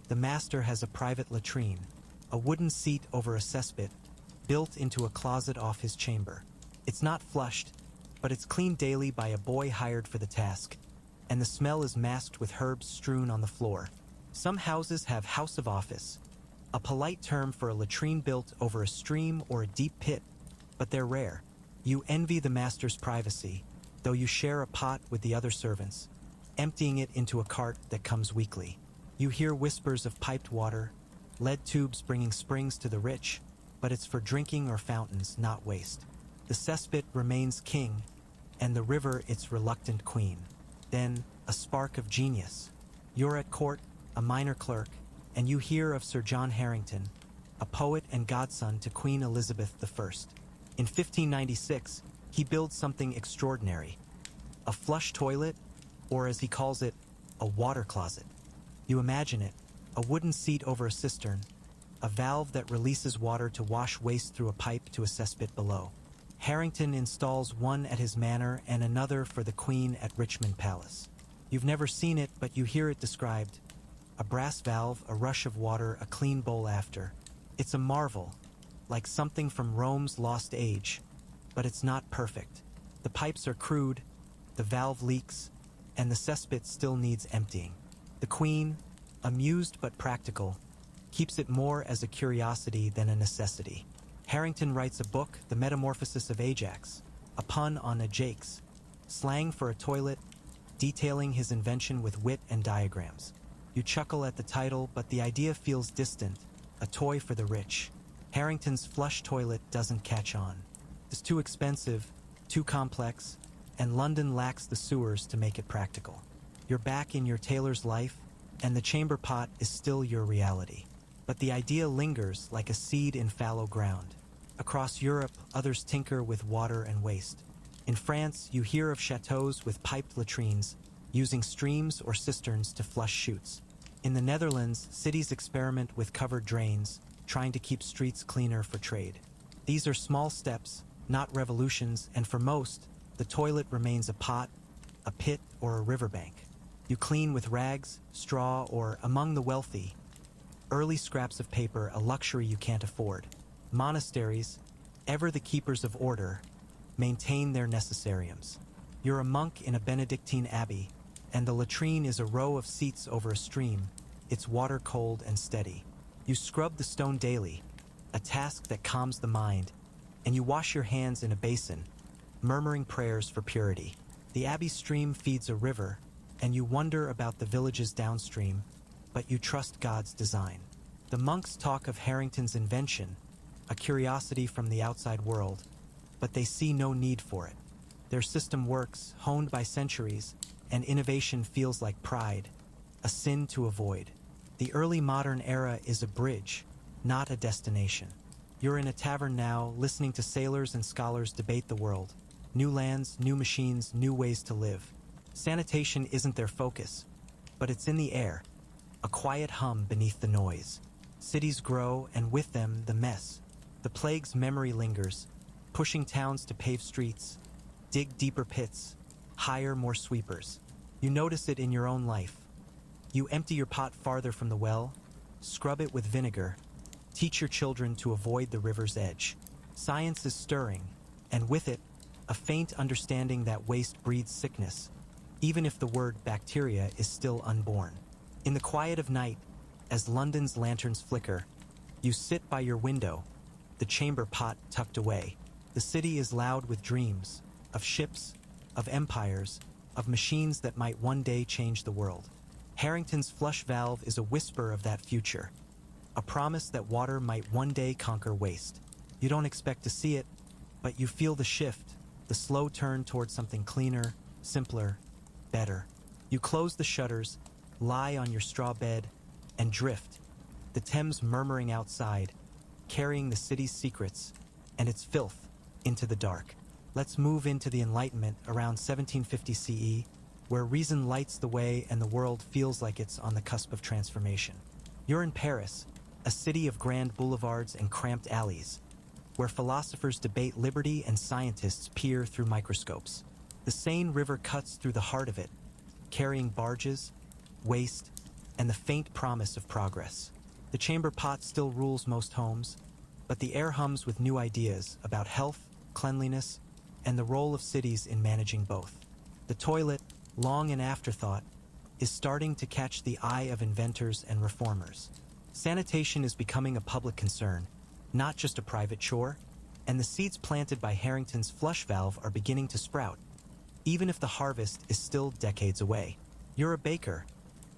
The master has a private latrine, a wooden seat over a cesspit, built into a closet off his chamber. It's not flushed, but it's cleaned daily by a boy hired for the task, and the smell is masked with herbs strewn on the floor. Some houses have house of office, a polite term for a latrine built over a stream or a deep pit, but they're rare. You envy the master's privacy, though you share a pot with the other servants, emptying it into a cart that comes weekly. You hear whispers of piped water, lead tubes bringing springs to the rich, but it's for drinking or fountains, not waste. The cesspit remains king, and the river its reluctant queen. Then, a spark of genius. You're at court, a minor clerk, and you hear of Sir John Harington, a poet and godson to Queen Elizabeth I. In 1596, he builds something extraordinary. A flush toilet, or as he calls it, a water closet. You imagine it, a wooden seat over a cistern, a valve that releases water to wash waste through a pipe to a cesspit below. Harington installs one at his manor and another for the Queen at Richmond Palace. You've never seen it, but you hear it described. A brass valve, a rush of water, a clean bowl after. It's a marvel, like something from Rome's lost age, but it's not perfect. The pipes are crude, the valve leaks, and the cesspit still needs emptying. The Queen, amused but practical, keeps it more as a curiosity than a necessity. Harington writes a book, The Metamorphosis of Ajax, a pun on Ajax, slang for a toilet, detailing his invention with wit and diagrams. You chuckle at the title, but the idea feels distant, a toy for the rich. Harington's flush toilet doesn't catch on. It's too expensive, too complex, and London lacks the sewers to make it practical. You're back in your tailor's life, and the chamber pot is still your reality. But the idea lingers like a seed in fallow ground. Across Europe, others tinker with water and waste. In France, you hear of chateaux with piped latrines, using streams or cisterns to flush chutes. In the Netherlands, cities experiment with covered drains, trying to keep streets cleaner for trade. These are small steps, not revolutions, and for most, the toilet remains a pot, a pit, or a riverbank. You clean with rags, straw, or, among the wealthy, early scraps of paper, a luxury you can't afford. Monasteries, ever the keepers of order, maintain their necessariums. You're a monk in a Benedictine abbey, and the latrine is a row of seats over a stream, its water cold and steady. You scrub the stone daily, a task that calms the mind, and you wash your hands in a basin, murmuring prayers for purity. The abbey stream feeds a river, and you wonder about the villages downstream, but you trust God's design. The monks talk of Harington's invention, a curiosity from the outside world, but they see no need for it. Their system works, honed by centuries, and innovation feels like pride, a sin to avoid. The early modern era is a bridge, not a destination. You're in a tavern now, listening to sailors and scholars debate the world. New lands, new machines, new ways to live. Sanitation isn't their focus, but it's in the air, a quiet hum beneath the noise. Cities grow, and with them, the mess. The plague's memory lingers, pushing towns to pave streets, dig deeper pits, hire more sweepers. You notice it in your own life. You empty your pot farther from the well, scrub it with vinegar, teach your children to avoid the river's edge. Science is stirring, and with it, a faint understanding that waste breeds sickness, even if the word bacteria is still unborn. In the quiet of night, as London's lanterns flicker, you sit by your window, the chamber pot tucked away. The city is loud with dreams, of ships, of empires, of machines that might one day change the world. Harington's flush valve is a whisper of that future, a promise that water might one day conquer waste. You don't expect to see it, but you feel the shift, the slow turn towards something cleaner, simpler, better. You close the shutters, lie on your straw bed, and drift, the Thames murmuring outside, carrying the city's secrets and its filth into the dark. Let's move into the Enlightenment around 1750 CE, where reason lights the way and the world feels like it's on the cusp of transformation. You're in Paris, a city of grand boulevards and cramped alleys, where philosophers debate liberty and scientists peer through microscopes. The Seine River cuts through the heart of it, carrying barges, waste, and the faint promise of progress. The chamber pot still rules most homes, but the air hums with new ideas about health, cleanliness, and the role of cities in managing both. The toilet, long an afterthought, is starting to catch the eye of inventors and reformers. Sanitation is becoming a public concern, not just a private chore, and the seeds planted by Harrington's flush valve are beginning to sprout, even if the harvest is still decades away. You're a baker,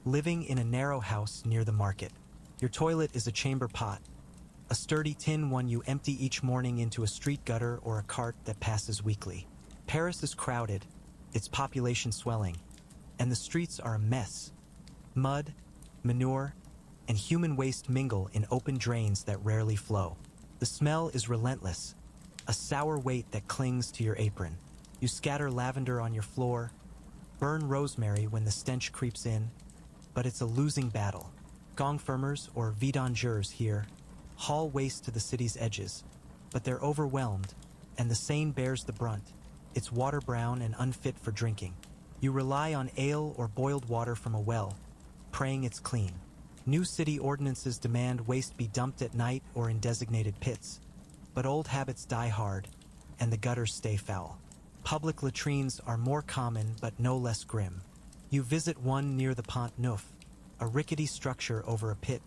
living in a narrow house near the market. Your toilet is a chamber pot, a sturdy tin one you empty each morning into a street gutter or a cart that passes weekly. Paris is crowded, its population swelling, and the streets are a mess. Mud, manure, and human waste mingle in open drains that rarely flow. The smell is relentless, a sour weight that clings to your apron. You scatter lavender on your floor, burn rosemary when the stench creeps in, but it's a losing battle. Gong firmers, or vidangeurs here, haul waste to the city's edges, but they're overwhelmed, and the Seine bears the brunt. It's water brown and unfit for drinking. You rely on ale or boiled water from a well, praying it's clean. New city ordinances demand waste be dumped at night or in designated pits, but old habits die hard, and the gutters stay foul. Public latrines are more common but no less grim. You visit one near the Pont Neuf, a rickety structure over a pit,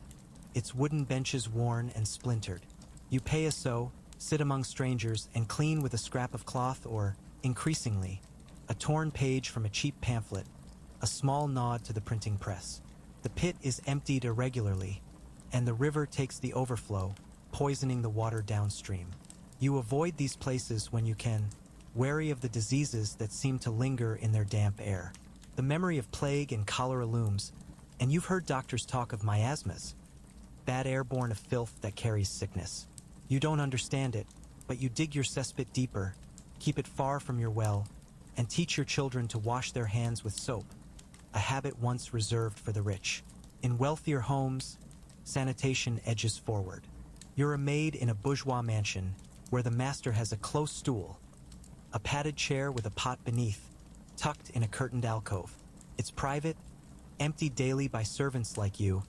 its wooden benches worn and splintered. You pay a sou, sit among strangers, and clean with a scrap of cloth or, increasingly, a torn page from a cheap pamphlet, a small nod to the printing press. The pit is emptied irregularly, and the river takes the overflow, poisoning the water downstream. You avoid these places when you can, wary of the diseases that seem to linger in their damp air. The memory of plague and cholera looms, and you've heard doctors talk of miasmas, bad air born of filth that carries sickness. You don't understand it, but you dig your cesspit deeper, keep it far from your well, and teach your children to wash their hands with soap, a habit once reserved for the rich. In wealthier homes, sanitation edges forward. You're a maid in a bourgeois mansion where the master has a close stool, a padded chair with a pot beneath, tucked in a curtained alcove. It's private, emptied daily by servants like you,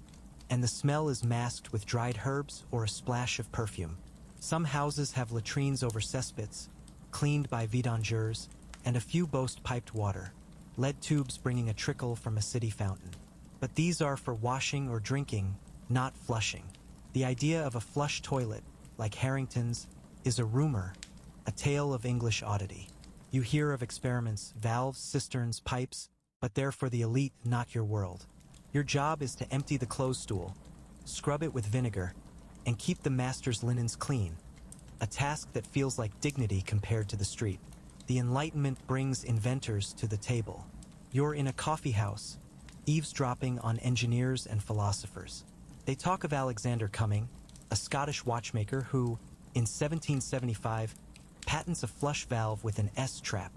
and the smell is masked with dried herbs or a splash of perfume. Some houses have latrines over cesspits, cleaned by vidangeurs, and a few boast piped water, lead tubes bringing a trickle from a city fountain. But these are for washing or drinking, not flushing. The idea of a flush toilet, like Harrington's, is a rumor, a tale of English oddity. You hear of experiments, valves, cisterns, pipes, but they're for the elite, not your world. Your job is to empty the clothes stool, scrub it with vinegar, and keep the master's linens clean, a task that feels like dignity compared to the street. The Enlightenment brings inventors to the table. You're in a coffee house, eavesdropping on engineers and philosophers. They talk of Alexander Cumming, a Scottish watchmaker who, in 1775, patents a flush valve with an S-trap,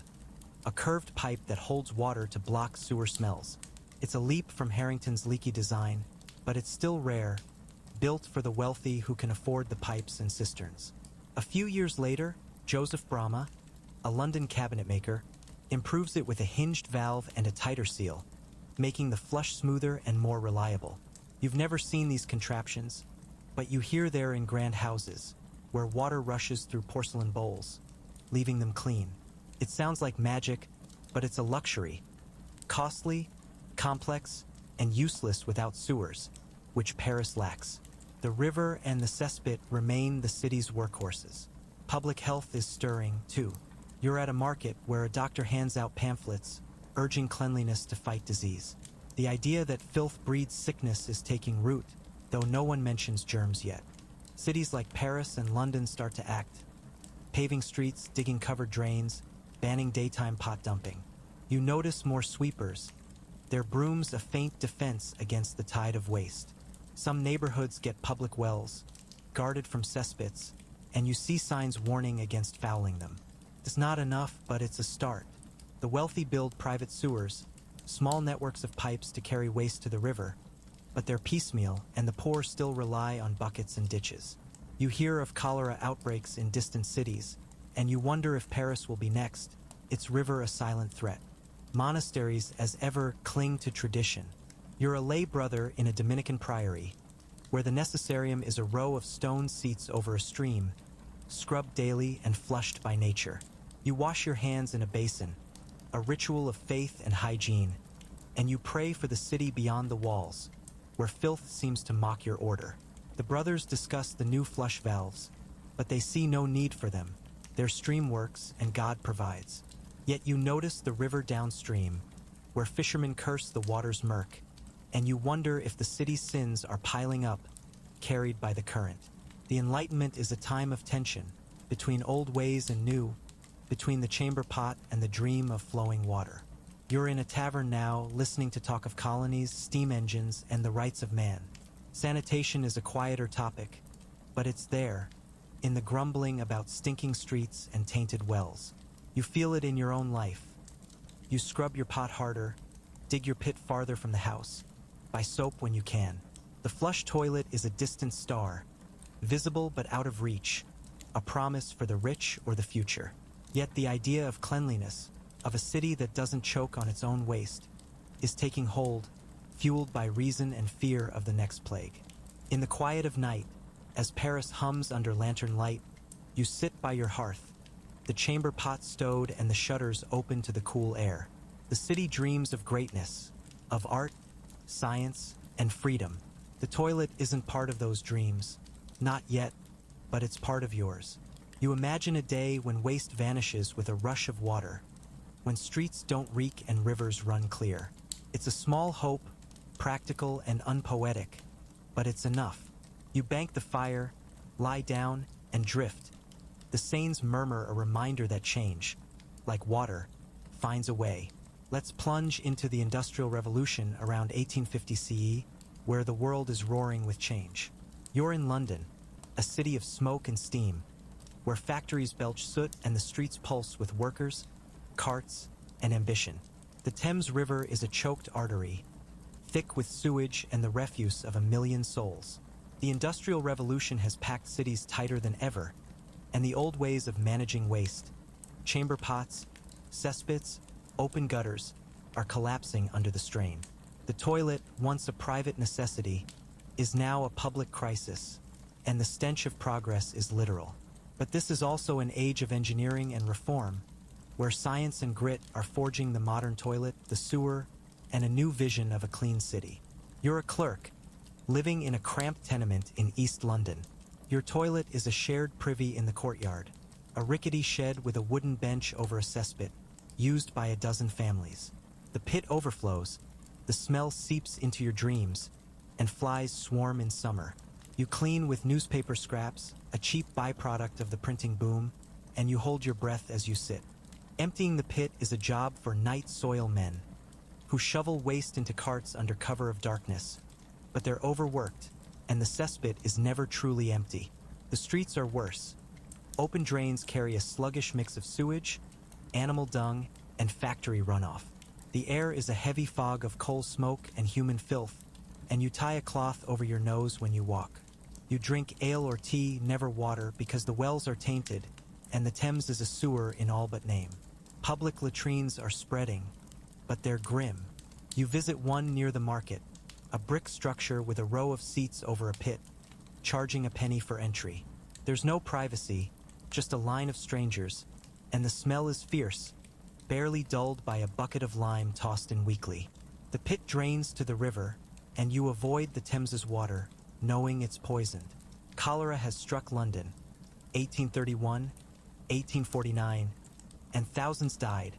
a curved pipe that holds water to block sewer smells. It's a leap from Harrington's leaky design, but it's still rare, built for the wealthy who can afford the pipes and cisterns. A few years later, Joseph Bramah, a London cabinet maker, improves it with a hinged valve and a tighter seal, making the flush smoother and more reliable. You've never seen these contraptions, but you hear they're in grand houses, where water rushes through porcelain bowls, leaving them clean. It sounds like magic, but it's a luxury. Costly, complex, and useless without sewers, which Paris lacks. The river and the cesspit remain the city's workhorses. Public health is stirring, too. You're at a market where a doctor hands out pamphlets, urging cleanliness to fight disease. The idea that filth breeds sickness is taking root, though no one mentions germs yet. Cities like Paris and London start to act, paving streets, digging covered drains, banning daytime pot dumping. You notice more sweepers, their brooms a faint defense against the tide of waste. Some neighborhoods get public wells, guarded from cesspits, and you see signs warning against fouling them. It's not enough, but it's a start. The wealthy build private sewers, small networks of pipes to carry waste to the river, but they're piecemeal, and the poor still rely on buckets and ditches. You hear of cholera outbreaks in distant cities, and you wonder if Paris will be next, its river a silent threat. Monasteries, as ever, cling to tradition. You're a lay brother in a Dominican priory, where the necessarium is a row of stone seats over a stream, scrubbed daily and flushed by nature. You wash your hands in a basin, a ritual of faith and hygiene, and you pray for the city beyond the walls, where filth seems to mock your order. The brothers discuss the new flush valves, but they see no need for them. Their stream works and God provides. Yet you notice the river downstream, where fishermen curse the water's murk, and you wonder if the city's sins are piling up, carried by the current. The Enlightenment is a time of tension, between old ways and new, between the chamber pot and the dream of flowing water. You're in a tavern now, listening to talk of colonies, steam engines, and the rights of man. Sanitation is a quieter topic, but it's there, in the grumbling about stinking streets and tainted wells. You feel it in your own life. You scrub your pot harder, dig your pit farther from the house, buy soap when you can. The flush toilet is a distant star, visible but out of reach, a promise for the rich or the future. Yet the idea of cleanliness, of a city that doesn't choke on its own waste, is taking hold, fueled by reason and fear of the next plague. In the quiet of night, as Paris hums under lantern light, you sit by your hearth, the chamber pot stowed and the shutters open to the cool air. The city dreams of greatness, of art, science, and freedom. The toilet isn't part of those dreams, not yet, but it's part of yours. You imagine a day when waste vanishes with a rush of water, when streets don't reek and rivers run clear. It's a small hope, practical and unpoetic, but it's enough. You bank the fire, lie down, and drift. The Seines murmur a reminder that change, like water, finds a way. Let's plunge into the Industrial Revolution around 1850 CE, where the world is roaring with change. You're in London, a city of smoke and steam, where factories belch soot and the streets pulse with workers, carts, and ambition. The Thames River is a choked artery, thick with sewage and the refuse of a million souls. The Industrial Revolution has packed cities tighter than ever, and the old ways of managing waste, chamber pots, cesspits, open gutters, are collapsing under the strain. The toilet, once a private necessity, is now a public crisis, and the stench of progress is literal. But this is also an age of engineering and reform, where science and grit are forging the modern toilet, the sewer, and a new vision of a clean city. You're a clerk, living in a cramped tenement in East London. Your toilet is a shared privy in the courtyard, a rickety shed with a wooden bench over a cesspit, used by a dozen families. The pit overflows, the smell seeps into your dreams, and flies swarm in summer. You clean with newspaper scraps, a cheap byproduct of the printing boom, and you hold your breath as you sit. Emptying the pit is a job for night soil men, who shovel waste into carts under cover of darkness. But they're overworked, and the cesspit is never truly empty. The streets are worse. Open drains carry a sluggish mix of sewage, animal dung, and factory runoff. The air is a heavy fog of coal smoke and human filth, and you tie a cloth over your nose when you walk. You drink ale or tea, never water, because the wells are tainted, and the Thames is a sewer in all but name. Public latrines are spreading, but they're grim. You visit one near the market, a brick structure with a row of seats over a pit, charging a penny for entry. There's no privacy, just a line of strangers, and the smell is fierce, barely dulled by a bucket of lime tossed in weekly. The pit drains to the river, and you avoid the Thames's water, knowing it's poisoned. Cholera has struck London, 1831, 1849, and thousands died,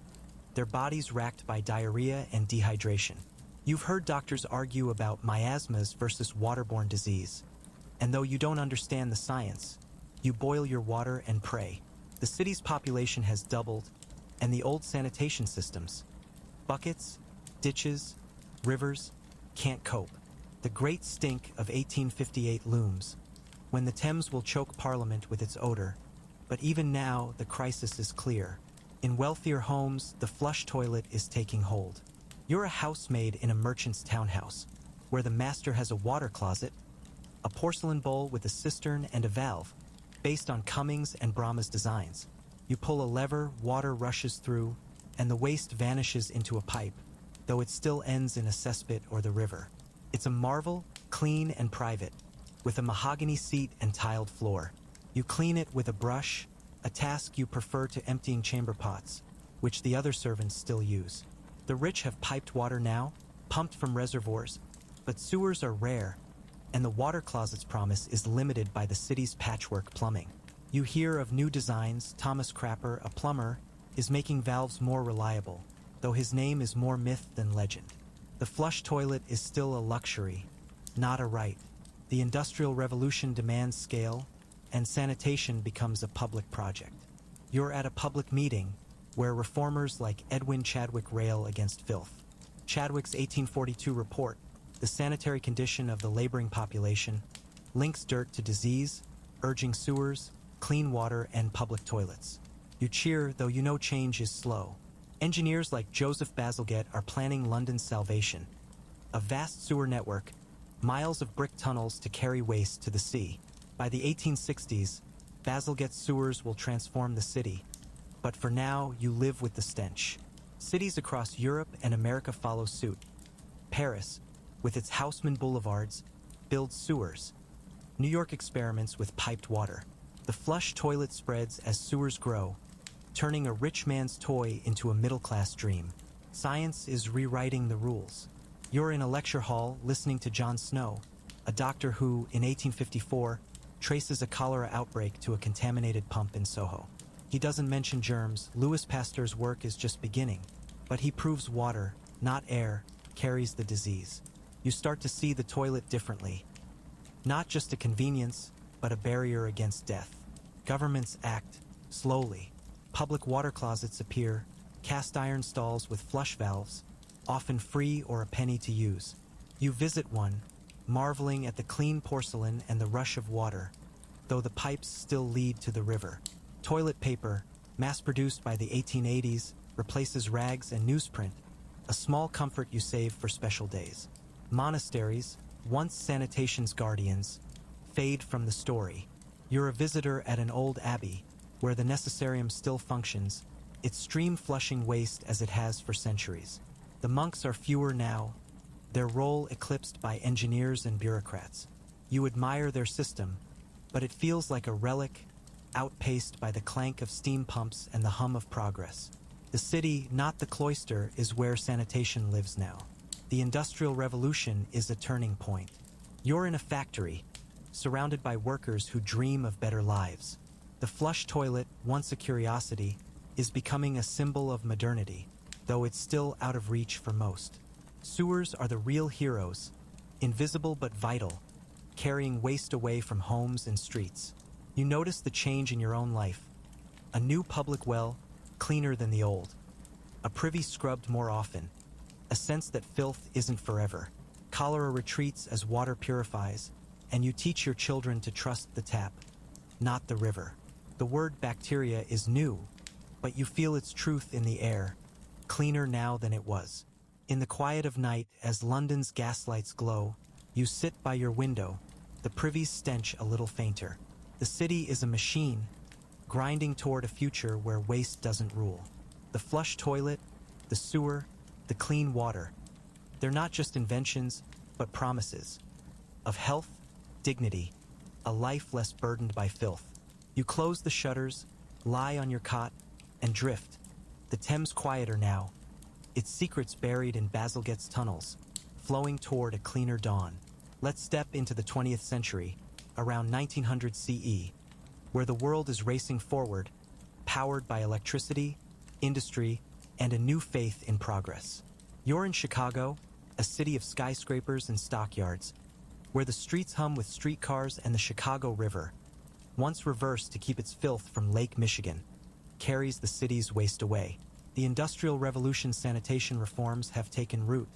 their bodies racked by diarrhea and dehydration. You've heard doctors argue about miasmas versus waterborne disease, and though you don't understand the science, you boil your water and pray. The city's population has doubled, and the old sanitation systems, buckets, ditches, rivers, can't cope. The great stink of 1858 looms, when the Thames will choke Parliament with its odor. But even now, the crisis is clear. In wealthier homes, the flush toilet is taking hold. You're a housemaid in a merchant's townhouse, where the master has a water closet, a porcelain bowl with a cistern and a valve, based on Cummings and Brahma's designs. You pull a lever, water rushes through, and the waste vanishes into a pipe, though it still ends in a cesspit or the river. It's a marvel, clean and private, with a mahogany seat and tiled floor. You clean it with a brush, a task you prefer to emptying chamber pots, which the other servants still use. The rich have piped water now, pumped from reservoirs, but sewers are rare, and the water closet's promise is limited by the city's patchwork plumbing. You hear of new designs. Thomas Crapper, a plumber, is making valves more reliable, though his name is more myth than legend. The flush toilet is still a luxury, not a right. The Industrial Revolution demands scale, and sanitation becomes a public project. You're at a public meeting where reformers like Edwin Chadwick rail against filth. Chadwick's 1842 report, The Sanitary Condition of the Laboring Population, links dirt to disease, urging sewers, clean water, and public toilets. You cheer, though you know change is slow. Engineers like Joseph Bazalgette are planning London's salvation, a vast sewer network, miles of brick tunnels to carry waste to the sea. By the 1860s, Bazalgette's sewers will transform the city, but for now, you live with the stench. Cities across Europe and America follow suit. Paris, with its Haussmann boulevards, builds sewers. New York experiments with piped water. The flush toilet spreads as sewers grow, turning a rich man's toy into a middle-class dream. Science is rewriting the rules. You're in a lecture hall listening to John Snow, a doctor who, in 1854, traces a cholera outbreak to a contaminated pump in Soho. He doesn't mention germs. Louis Pasteur's work is just beginning, but he proves water, not air, carries the disease. You start to see the toilet differently. Not just a convenience, but a barrier against death. Governments act, slowly. Public water closets appear, cast iron stalls with flush valves, often free or a penny to use. You visit one, marveling at the clean porcelain and the rush of water, though the pipes still lead to the river. Toilet paper, mass-produced by the 1880s, replaces rags and newsprint, a small comfort you save for special days. Monasteries, once sanitation's guardians, fade from the story. You're a visitor at an old abbey, where the necessarium still functions, its stream flushing waste as it has for centuries. The monks are fewer now, their role eclipsed by engineers and bureaucrats. You admire their system, but it feels like a relic, outpaced by the clank of steam pumps and the hum of progress. The city, not the cloister, is where sanitation lives now. The Industrial Revolution is a turning point. You're in a factory, surrounded by workers who dream of better lives. The flush toilet, once a curiosity, is becoming a symbol of modernity, though it's still out of reach for most. Sewers are the real heroes, invisible but vital, carrying waste away from homes and streets. You notice the change in your own life. A new public well, cleaner than the old. A privy scrubbed more often. A sense that filth isn't forever. Cholera retreats as water purifies, and you teach your children to trust the tap, not the river. The word bacteria is new, but you feel its truth in the air, cleaner now than it was. In the quiet of night, as London's gaslights glow, you sit by your window, the privy's stench a little fainter. The city is a machine, grinding toward a future where waste doesn't rule. The flush toilet, the sewer, the clean water, they're not just inventions, but promises. Of health, dignity, a life less burdened by filth. You close the shutters, lie on your cot, and drift. The Thames quieter now, its secrets buried in Bazalgette's tunnels, flowing toward a cleaner dawn. Let's step into the 20th century, around 1900 CE, where the world is racing forward, powered by electricity, industry, and a new faith in progress. You're in Chicago, a city of skyscrapers and stockyards, where the streets hum with streetcars and the Chicago River, once reversed to keep its filth from Lake Michigan, carries the city's waste away. The Industrial Revolution sanitation reforms have taken root,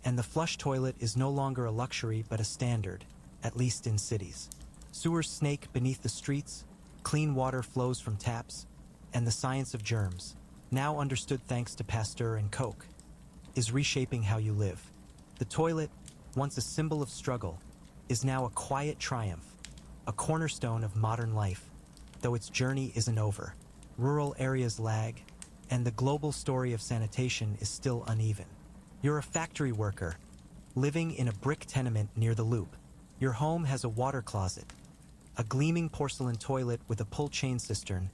and the flush toilet is no longer a luxury but a standard, at least in cities. Sewers snake beneath the streets, clean water flows from taps, and the science of germs, now understood thanks to Pasteur and Koch, is reshaping how you live. The toilet, once a symbol of struggle, is now a quiet triumph, a cornerstone of modern life, though its journey isn't over. Rural areas lag, and the global story of sanitation is still uneven. You're a factory worker, living in a brick tenement near the Loop. Your home has a water closet, a gleaming porcelain toilet with a pull-chain cistern,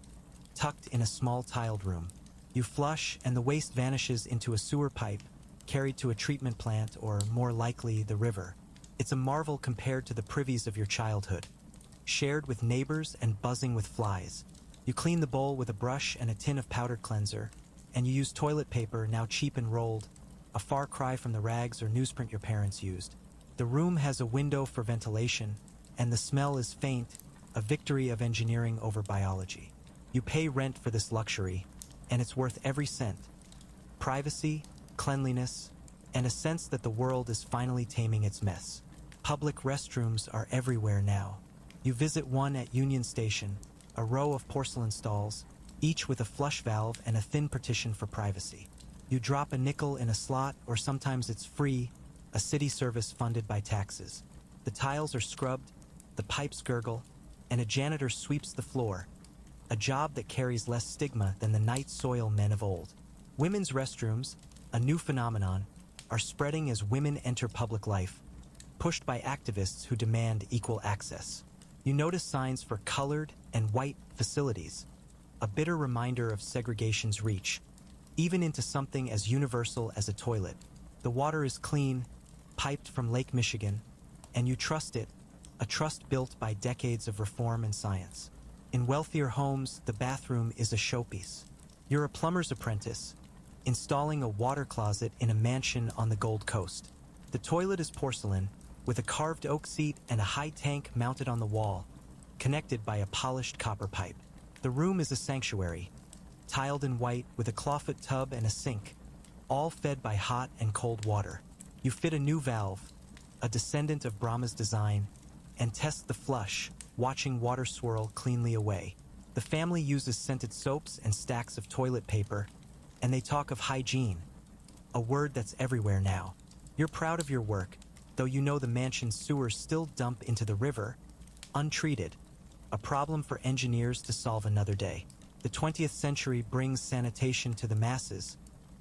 tucked in a small tiled room. You flush, and the waste vanishes into a sewer pipe, carried to a treatment plant or, more likely, the river. It's a marvel compared to the privies of your childhood, shared with neighbors and buzzing with flies. You clean the bowl with a brush and a tin of powdered cleanser, and you use toilet paper, now cheap and rolled, a far cry from the rags or newsprint your parents used. The room has a window for ventilation, and the smell is faint, a victory of engineering over biology. You pay rent for this luxury, and it's worth every cent. Privacy, cleanliness, and a sense that the world is finally taming its mess. Public restrooms are everywhere now. You visit one at Union Station, a row of porcelain stalls, each with a flush valve and a thin partition for privacy. You drop a nickel in a slot, or sometimes it's free, a city service funded by taxes. The tiles are scrubbed, the pipes gurgle, and a janitor sweeps the floor, a job that carries less stigma than the night soil men of old. Women's restrooms, a new phenomenon, are spreading as women enter public life, pushed by activists who demand equal access. You notice signs for colored and white facilities, a bitter reminder of segregation's reach, even into something as universal as a toilet. The water is clean, piped from Lake Michigan, and you trust it, a trust built by decades of reform and science. In wealthier homes, the bathroom is a showpiece. You're a plumber's apprentice, installing a water closet in a mansion on the Gold Coast. The toilet is porcelain, with a carved oak seat and a high tank mounted on the wall, connected by a polished copper pipe. The room is a sanctuary, tiled in white with a clawfoot tub and a sink, all fed by hot and cold water. You fit a new valve, a descendant of Brahma's design, and test the flush, watching water swirl cleanly away. The family uses scented soaps and stacks of toilet paper, and they talk of hygiene, a word that's everywhere now. You're proud of your work, though you know the mansion's sewers still dump into the river, untreated, a problem for engineers to solve another day. The 20th century brings sanitation to the masses,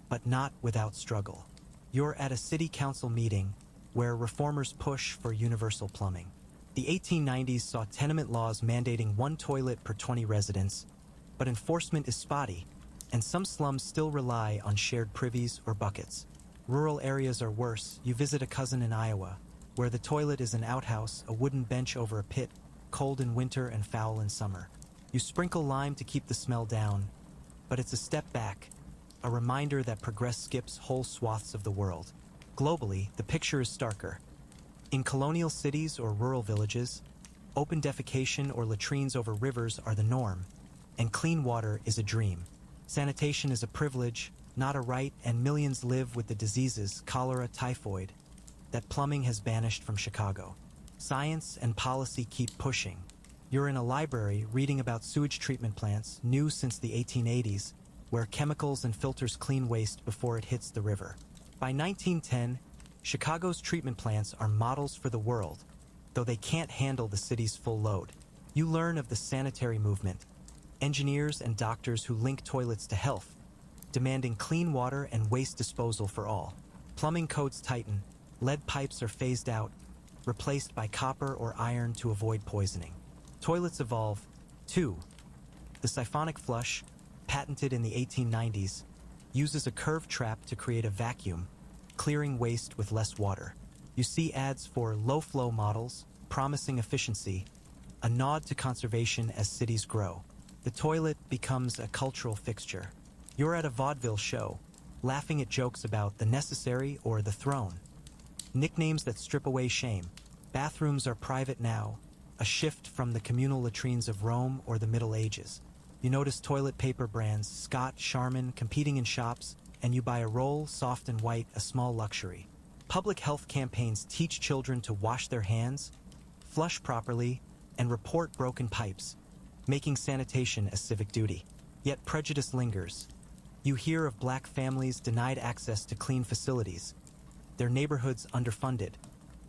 but not without struggle. You're at a city council meeting where reformers push for universal plumbing. The 1890s saw tenement laws mandating one toilet per 20 residents, but enforcement is spotty, and some slums still rely on shared privies or buckets. Rural areas are worse. You visit a cousin in Iowa, where the toilet is an outhouse, a wooden bench over a pit, cold in winter and foul in summer. You sprinkle lime to keep the smell down, but it's a step back, a reminder that progress skips whole swaths of the world. Globally, the picture is starker. In colonial cities or rural villages, open defecation or latrines over rivers are the norm, and clean water is a dream. Sanitation is a privilege, not a right, and millions live with the diseases, cholera, typhoid, that plumbing has banished from Chicago. Science and policy keep pushing. You're in a library reading about sewage treatment plants, new since the 1880s, where chemicals and filters clean waste before it hits the river. By 1910, Chicago's treatment plants are models for the world, though they can't handle the city's full load. You learn of the sanitary movement, engineers and doctors who link toilets to health, demanding clean water and waste disposal for all. Plumbing codes tighten, lead pipes are phased out, replaced by copper or iron to avoid poisoning. Toilets evolve, too. The siphonic flush, patented in the 1890s, uses a curved trap to create a vacuum, clearing waste with less water. You see ads for low-flow models, promising efficiency, a nod to conservation as cities grow. The toilet becomes a cultural fixture. You're at a vaudeville show, laughing at jokes about the necessary or the throne. Nicknames that strip away shame. Bathrooms are private now, a shift from the communal latrines of Rome or the Middle Ages. You notice toilet paper brands, Scott, Charmin, competing in shops, and you buy a roll, soft and white, a small luxury. Public health campaigns teach children to wash their hands, flush properly, and report broken pipes, making sanitation a civic duty. Yet prejudice lingers. You hear of black families denied access to clean facilities, their neighborhoods underfunded,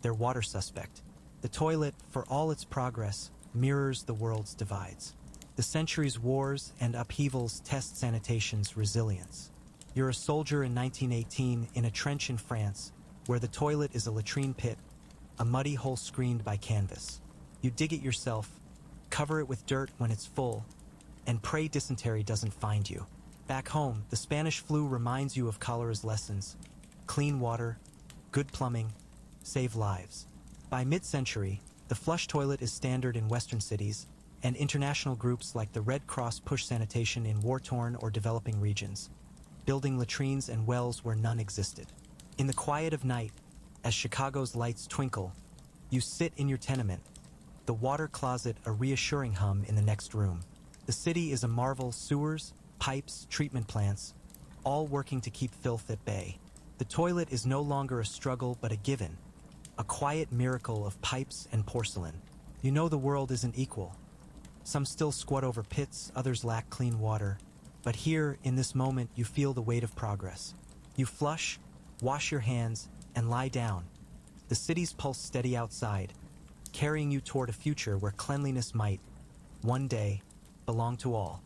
their water suspect. The toilet, for all its progress, mirrors the world's divides. The century's wars and upheavals test sanitation's resilience. You're a soldier in 1918 in a trench in France, where the toilet is a latrine pit, a muddy hole screened by canvas. You dig it yourself, cover it with dirt when it's full, and pray dysentery doesn't find you. Back home, the Spanish flu reminds you of cholera's lessons. Clean water, good plumbing, save lives. By mid-century, the flush toilet is standard in Western cities, and international groups like the Red Cross push sanitation in war-torn or developing regions, building latrines and wells where none existed. In the quiet of night, as Chicago's lights twinkle, you sit in your tenement, the water closet a reassuring hum in the next room. The city is a marvel: sewers, pipes, treatment plants, all working to keep filth at bay. The toilet is no longer a struggle but a given, a quiet miracle of pipes and porcelain. You know the world isn't equal. Some still squat over pits, others lack clean water. But here, in this moment, you feel the weight of progress. You flush, wash your hands, and lie down. The city's pulse steady outside, carrying you toward a future where cleanliness might, one day, belong to all.